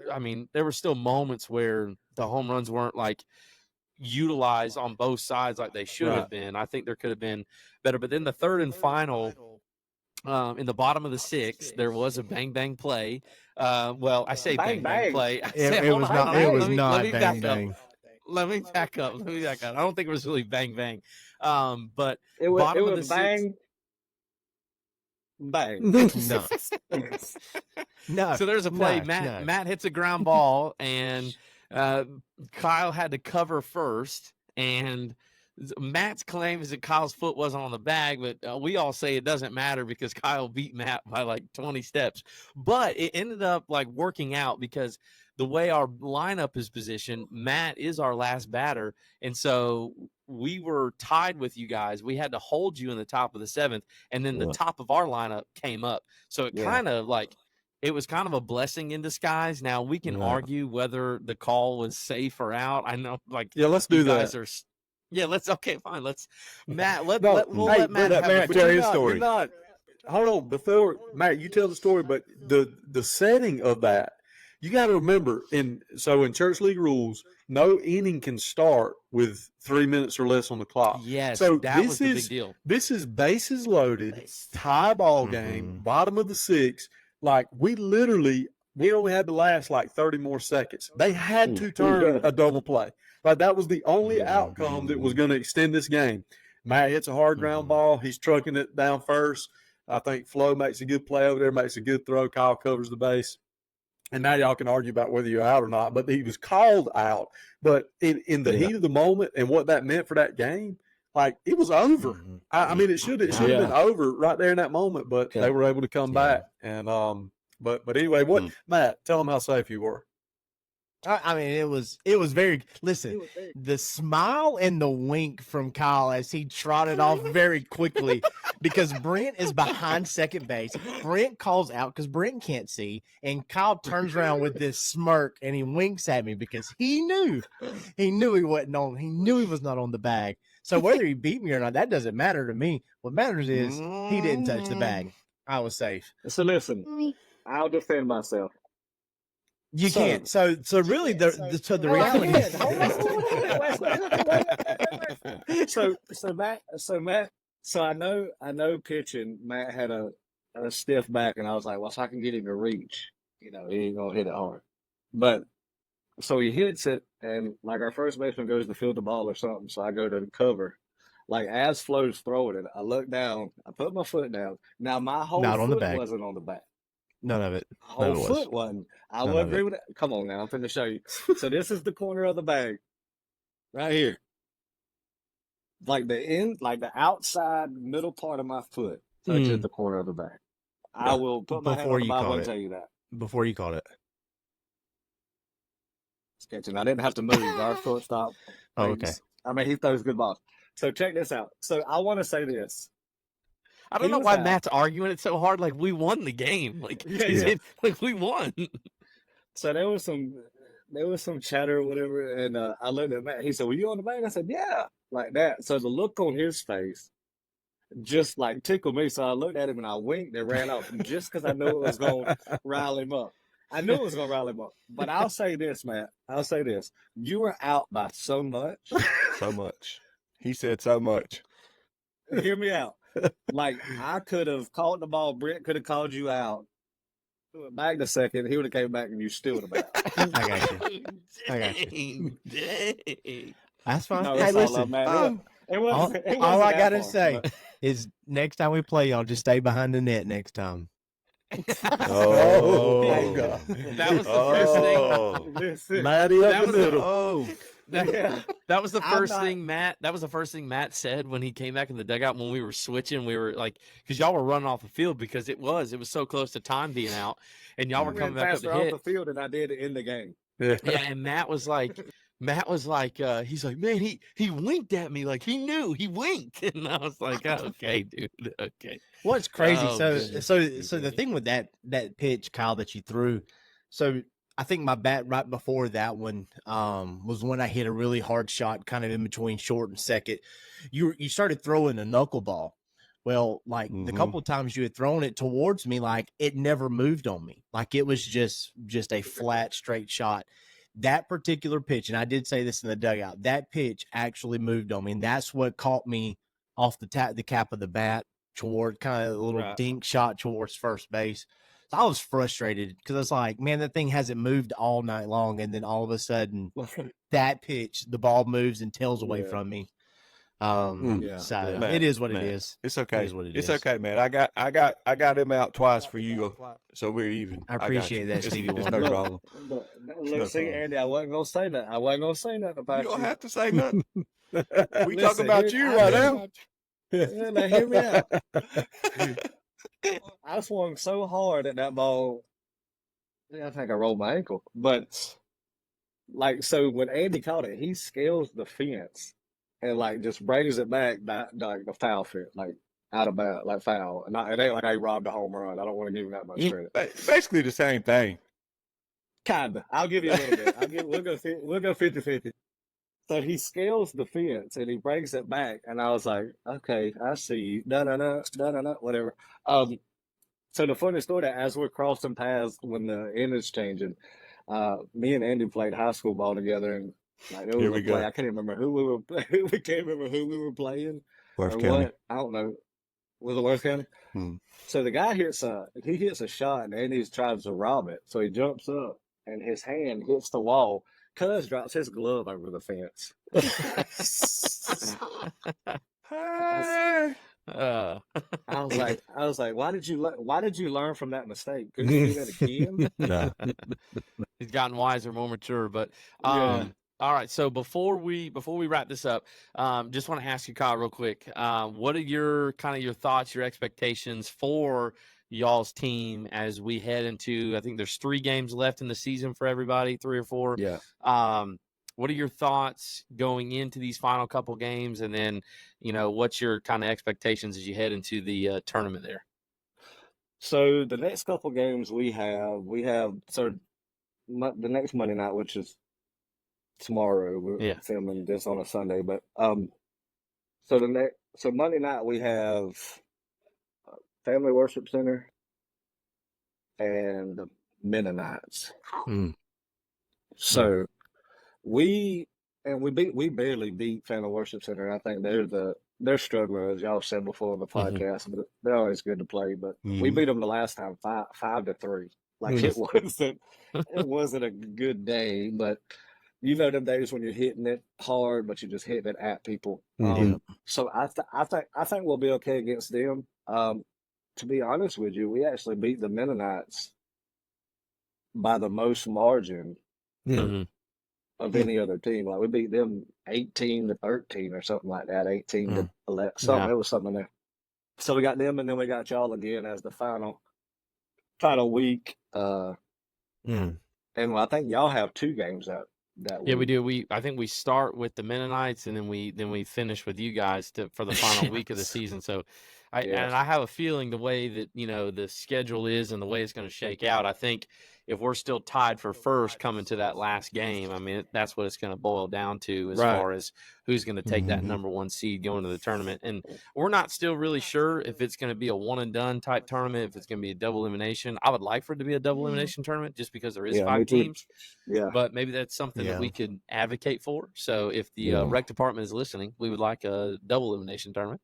were still moments where the home runs weren't like utilized on both sides like they should have been. I think there could have been better, but then the third and final, in the bottom of the 6th, there was a bang play. Well, I say bang play. It was not bang. Let me back up. I don't think it was really bang. But it was bottom of the bang. 6th, bang. No. So there's a play. Matt hits a ground ball, and Kyle had to cover first, and Matt's claim is that Kyle's foot wasn't on the bag, but we all say it doesn't matter because Kyle beat Matt by like 20 steps. But it ended up like working out because the way our lineup is positioned, Matt is our last batter. And so we were tied with you guys. We had to hold you in the top of the 7th, and then the top of our lineup came up. So it kind of like it was kind of a blessing in disguise. Now we can argue whether the call was safe or out. I know, like, let's do that. Let's fine. Let's Matt. We'll hey, let Matt let Matt tell his story. Hold on, before Matt, you tell the story, but the setting of that, you got to remember. In church league rules, no inning can start with 3 minutes or less on the clock. Yes, so that was the big deal. This is bases loaded, tie ball game, bottom of the 6th. Like we only had to last like 30 more seconds. They had to turn a double play. Like that was the only outcome that was going to extend this game. Matt hits a hard ground ball. He's trucking it down first. I think Flo makes a good play over there, makes a good throw. Kyle covers the base. And now y'all can argue about whether you're out or not, but he was called out. But in the heat of the moment and what that meant for that game, like it was over. I mean, it should have been over right there in that moment, but they were able to come back. And but anyway, Matt, tell them how safe you were. I mean, it was very. Listen, the smile and the wink from Kyle as he trotted off very quickly because Brent is behind second base. Brent calls out because Brent can't see, and Kyle turns around with this smirk and he winks at me because he knew he wasn't on. He knew he was not on the bag. So whether he beat me or not, that doesn't matter to me. What matters is he didn't touch the bag. I was safe. So listen, I'll defend myself. You can't. So really, the reality. So I know pitching. Matt had a stiff back, and I was like, well, so I can get him to reach. You know, he ain't gonna hit it hard. But so he hits it, and like our first baseman goes to field the ball or something. So I go to cover. Like as Flo's throwing it, I look down. I put my foot down. Now my whole foot wasn't on the back. None of it. Whole foot wasn't. I would agree with that. Come on now, I'm finna show you. So this is the corner of the bag, right here. Like the outside middle part of my foot touches the corner of the bag. I will put my hand on the Bible and tell you that. Before you caught it. Sketching. I didn't have to move. Our foot stopped. Oh, okay. I mean, he throws good balls. So check this out. So I want to say this. I don't know why Matt's arguing it so hard. Like we won the game. Like like we won. So there was some chatter or whatever, and I looked at Matt. He said, "Were you on the bag?" I said, "Yeah," like that. So the look on his face just like tickled me. So I looked at him and I winked and ran off just because I knew it was going to rile him up. I knew it was going to rile him up. But I'll say this, Matt. I'll say this: you were out by so much. So much. He said so much. Hear me out. Like I could have caught the ball. Brent could have called you out. Back the second, he would have came back and you still would have been out. I got you. That's fine. No, hey, listen. All I gotta say is next time we play, y'all just stay behind the net next time. Oh, God. That was the first thing. Maddie up the middle. That was the first thing Matt. That was the first thing Matt said when he came back in the dugout when we were switching. We were like, because y'all were running off the field because it was so close to time being out, and y'all were coming back up to hit off the field, and I did it in the game. Yeah, and Matt was like, he's like, man, he winked at me like he knew he winked, and I was like, oh, okay, dude, okay. What's crazy? Oh, so the thing with that pitch, Kyle, that you threw, so. I think my bat right before that one was when I hit a really hard shot, kind of in between short and second. You started throwing a knuckleball. Well, like the couple of times you had thrown it towards me, like it never moved on me. Like it was just a flat, straight shot. That particular pitch, and I did say this in the dugout, that pitch actually moved on me, and that's what caught me off the cap of the bat toward kind of a little dink shot towards first base. I was frustrated because I was like, man, that thing hasn't moved all night long. And then all of a sudden, that pitch, the ball moves and tails away from me. It is what it is. It's okay. It is what it it's is. okay, man. I got him out twice for you, so we're even. I appreciate that, Stevie. It's no problem. Look, see, Andy, I wasn't gonna say that. I wasn't gonna say nothing about You don't have to say nothing. We talking Listen, about you right now. Yeah, now hear me out. I swung so hard at that ball. Yeah, I think I rolled my ankle. But like, so when Andy caught it, he scales the fence and like just brings it back like the foul fence, like out of bounds, like foul. And it ain't like I robbed a home run. I don't want to give him that much credit. Basically the same thing. Kinda. I'll give you a little bit. We'll go 50-50. So he scales the fence and he brings it back, and I was like, okay, I see you. No, whatever. So the funny story that as we're crossing paths when the end is changing, me and Andy played high school ball together, and like there was Here a we play. go. I can't remember who we were. We can't remember who we were playing Worth or County. what. I don't know. Was it Worth County? Hmm. So the guy hits a shot, and Andy tries to rob it. So he jumps up, and his hand hits the wall. Cuz drops his glove over the fence. Uh, I was like, why did you learn from that mistake? Couldn't you do that again? No. he's gotten wiser, more mature. But Yeah. all right. So before we wrap this up, just want to ask you, Kyle, real quick. What are your thoughts, your expectations for y'all's team as we head into? I think there's 3 games left in the season for everybody, 3 or 4. Yeah. What are your thoughts going into these final couple games, and then what's your kind of expectations as you head into the tournament there? So the next couple games we have the next Monday night, which is tomorrow. We're filming this on a Sunday, but so Monday night we have Family Worship Center and the Mennonites. So we barely beat Family Worship Center. I think they're struggling, as y'all said before on the podcast, but they're always good to play. But we beat them the last time 5-3. Like it wasn't a good day, but them days when you're hitting it hard, but you're just hitting it at people. So I think we'll be okay against them. To be honest with you, we actually beat the Mennonites by the most margin of any other team. Like we beat them 18-13 or something like that, 18-11. It was something there. So we got them, and then we got y'all again as the final week. And I think y'all have 2 games that week. Yeah, we do. I think we start with the Mennonites, and then we finish with you guys for the final week of the season. So, and I have a feeling the way that the schedule is and the way it's going to shake out. I think if we're still tied for first coming to that last game, I mean that's what it's going to boil down to as far as who's going to take that number 1 seed going to the tournament. And we're not still really sure if it's going to be a one and done type tournament, if it's going to be a double elimination. I would like for it to be a double elimination tournament just because there is 5 teams. Yeah. But maybe that's something that we could advocate for. So if the rec department is listening, we would like a double elimination tournament.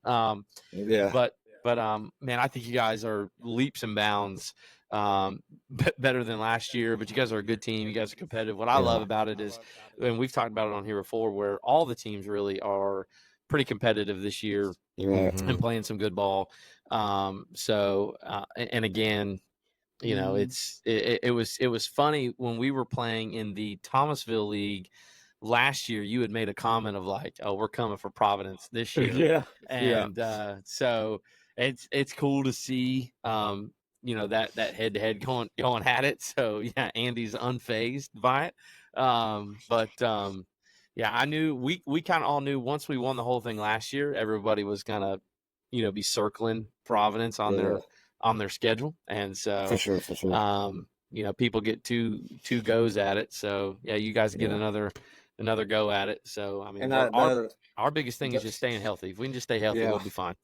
But man, I think you guys are leaps and bounds better than last year. But you guys are a good team. You guys are competitive. What I love about it is, and we've talked about it on here before, where all the teams really are pretty competitive this year and playing some good ball. And again, it was funny when we were playing in the Thomasville League last year. You had made a comment of like, "Oh, we're coming for Providence this year." So it's cool to see that head to head going at it. So yeah, Andy's unfazed by it. I knew we kind of all knew once we won the whole thing last year, everybody was gonna be circling Providence on their schedule, and so for sure. People get two goes at it. So yeah, you guys get another go at it. So I mean, our biggest thing is just staying healthy. If we can just stay healthy, we'll be fine.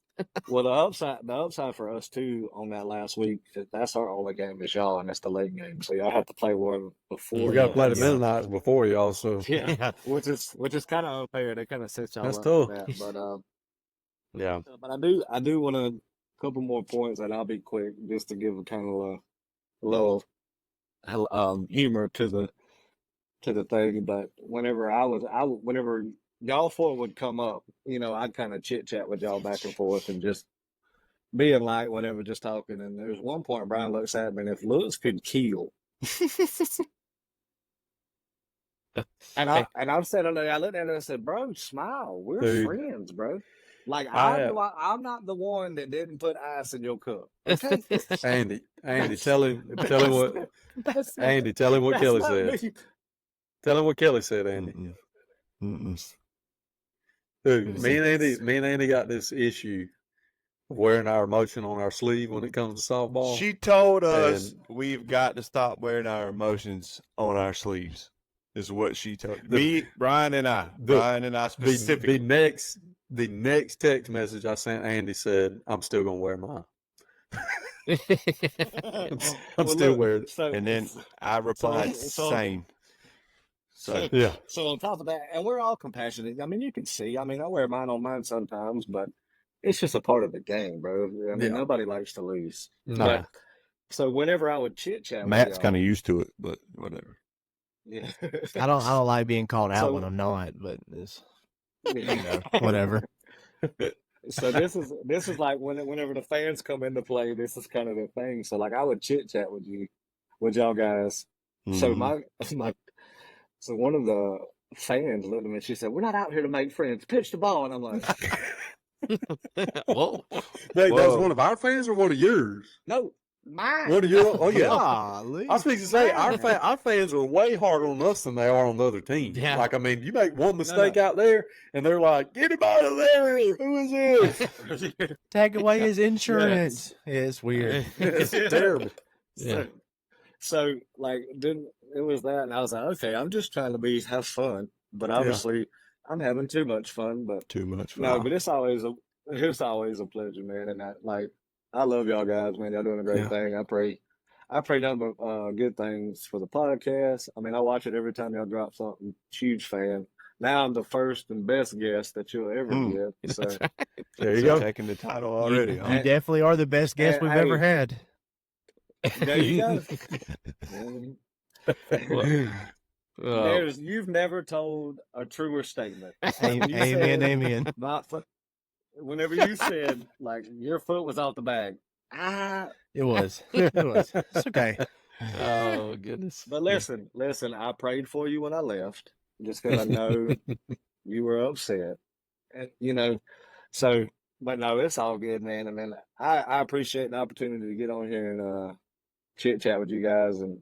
Well, the upside for us too on that last week, that's our only game is y'all, and it's the late game. So y'all have to play one before. We got to play the Mennonites before y'all. So which is kind of unfair. They kind of set y'all that's up tough. for that. But But I do want a couple more points, and I'll be quick just to give a kind of a little humor to the thing. But whenever y'all 4 would come up, I'd kind of chit chat with y'all back and forth and just being like whatever, just talking. And there's one point Bryan looks at me, and if Lewis could keel, I'm sitting there. I looked at her and I said, "Bro, smile. We're Dude. friends, bro. Like I have I'm not the one that didn't put ice in your cup. Okay, Andy. That's- Tell him what that's Andy. Tell him what that's Kelly not said. me. Tell him what Kelly said, Andy. Mm-mm. Mm-mm. Dude, me and Andy got this issue of wearing our emotion on our sleeve when it comes to softball. She told us And- we've got to stop wearing our emotions on our sleeves. Is what she told The- me, Bryan and I. Brian and I specifically. the next text message I sent Andy said, "I'm still gonna wear mine. I'm Well, still look, wearing it." So, And then I replied, so- same. So Yeah, So on top of that, and we're all compassionate. I mean, you can see. I mean, I wear mine on mine sometimes, but it's just a part of the game, bro. I mean, Yeah. nobody likes to lose. no, But so whenever I would chit chat, Matt's kind of used to it, but whatever. yeah. I don't like being called out So- when I'm not, but it's Yeah. whatever. So this is like whenever the fans come into play, this is kind of the thing. So like I would chit chat with y'all guys. So Mhm. So one of the fans looked at me and she said, "We're not out here to make friends. Pitch the ball." And I'm like, Whoa. that was Whoa. one of our fans or one of yours? "No, mine." One of your? Oh yeah. Golly. I was fixing to say our fans are way harder on us than they are on the other team. Yeah. Like I mean, you make one mistake out there, and they're like, "Get him out of there! Who is this?" Take away his insurance. Yeah, it's weird. It's terrible. Yeah. So like then it was that, and I was like, okay, I'm just trying to have fun, but obviously I'm having too much fun. But Too much. no, but it's always a pleasure, man. And I love y'all guys, man. Y'all doing a great Yeah. thing. I pray nothing but good things for the podcast. I mean, I watch it every time y'all drop something. Huge fan. Now I'm the first and best guest that you'll ever get. So There you So go. taking the title already. You huh? definitely are the best guest we've ever Hey. had. there you go. Oh, You've never told a truer statement. Amen, You said- amen. Not for, whenever you said like your foot was off the bag. It was. It was. It's okay. oh goodness. But listen, I prayed for you when I left, just because I know you were upset. And so but no, it's all good, man. I mean, I appreciate the opportunity to get on here and chit chat with you guys and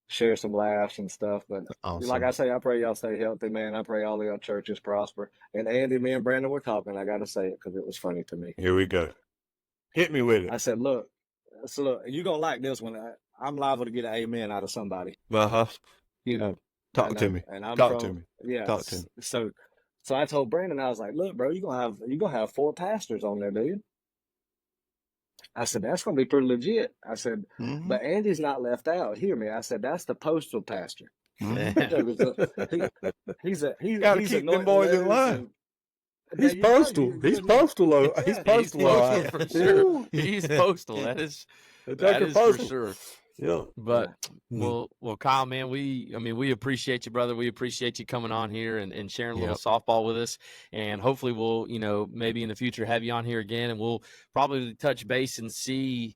share some laughs and stuff. But Awesome. like I say, I pray y'all stay healthy, man. I pray all of y'all churches prosper. And Andy, me and Brandon were talking. I got to say it because it was funny to me. Here we go. Hit me with I it. said, look, you're going to like this one. I'm liable to get an amen out of somebody. Uh-huh. Talk And to me. And I'm Talk to me. Yeah. Talk to me. So I told Brandon, I was like, look, bro, you're gonna have 4 pastors on there, dude. I said, that's gonna be pretty legit. I said, Mhm. but Andy's not left out. Hear me. I said, that's the postal pastor. Mhm. He's Gotta keep them boys in line. He's postal. He's postal. He's postal. Postal for sure. He's postal. That is for postal. sure. Yeah. But well, Kyle, man, we appreciate you, brother. We appreciate you coming on here and sharing a little softball with us. And hopefully we'll, maybe in the future have you on here again, and we'll probably touch base and see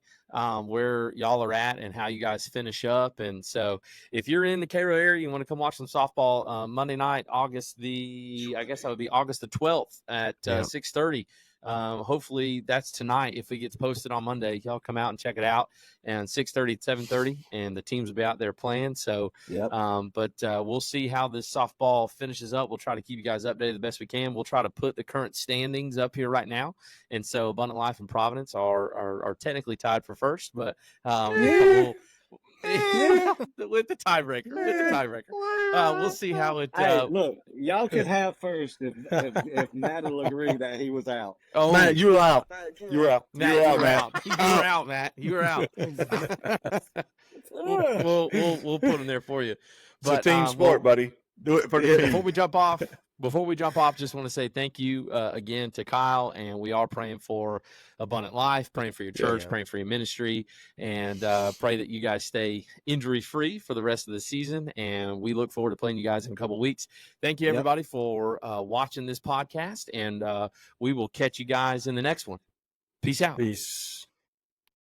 where y'all are at and how you guys finish up. And so if you're in the Cairo area, you want to come watch some softball Monday night, August the 12th at 6:30. Hopefully that's tonight. If it gets posted on Monday, y'all come out and check it out. And 6:30 to 7:30, and the teams will be out there playing. So, but we'll see how this softball finishes up. We'll try to keep you guys updated the best we can. We'll try to put the current standings up here right now. And so, Abundant Life and Providence are technically tied for first, but we'll. with the tiebreaker. We'll see how it. Hey, look, y'all can have first if Matt will agree that he was out. Oh, Matt, you were out. You were out. Matt, You were out, you were Matt. out. You were out, Matt. You were out. we'll put him there for you. It's a team sport, buddy. Do it for the team. Before we jump off, just want to say thank you again to Kyle, and we are praying for Abundant Life, praying for your church, praying for your ministry, and pray that you guys stay injury free for the rest of the season. And we look forward to playing you guys in a couple of weeks. Thank you, everybody, for watching this podcast, and we will catch you guys in the next one. Peace out. Peace.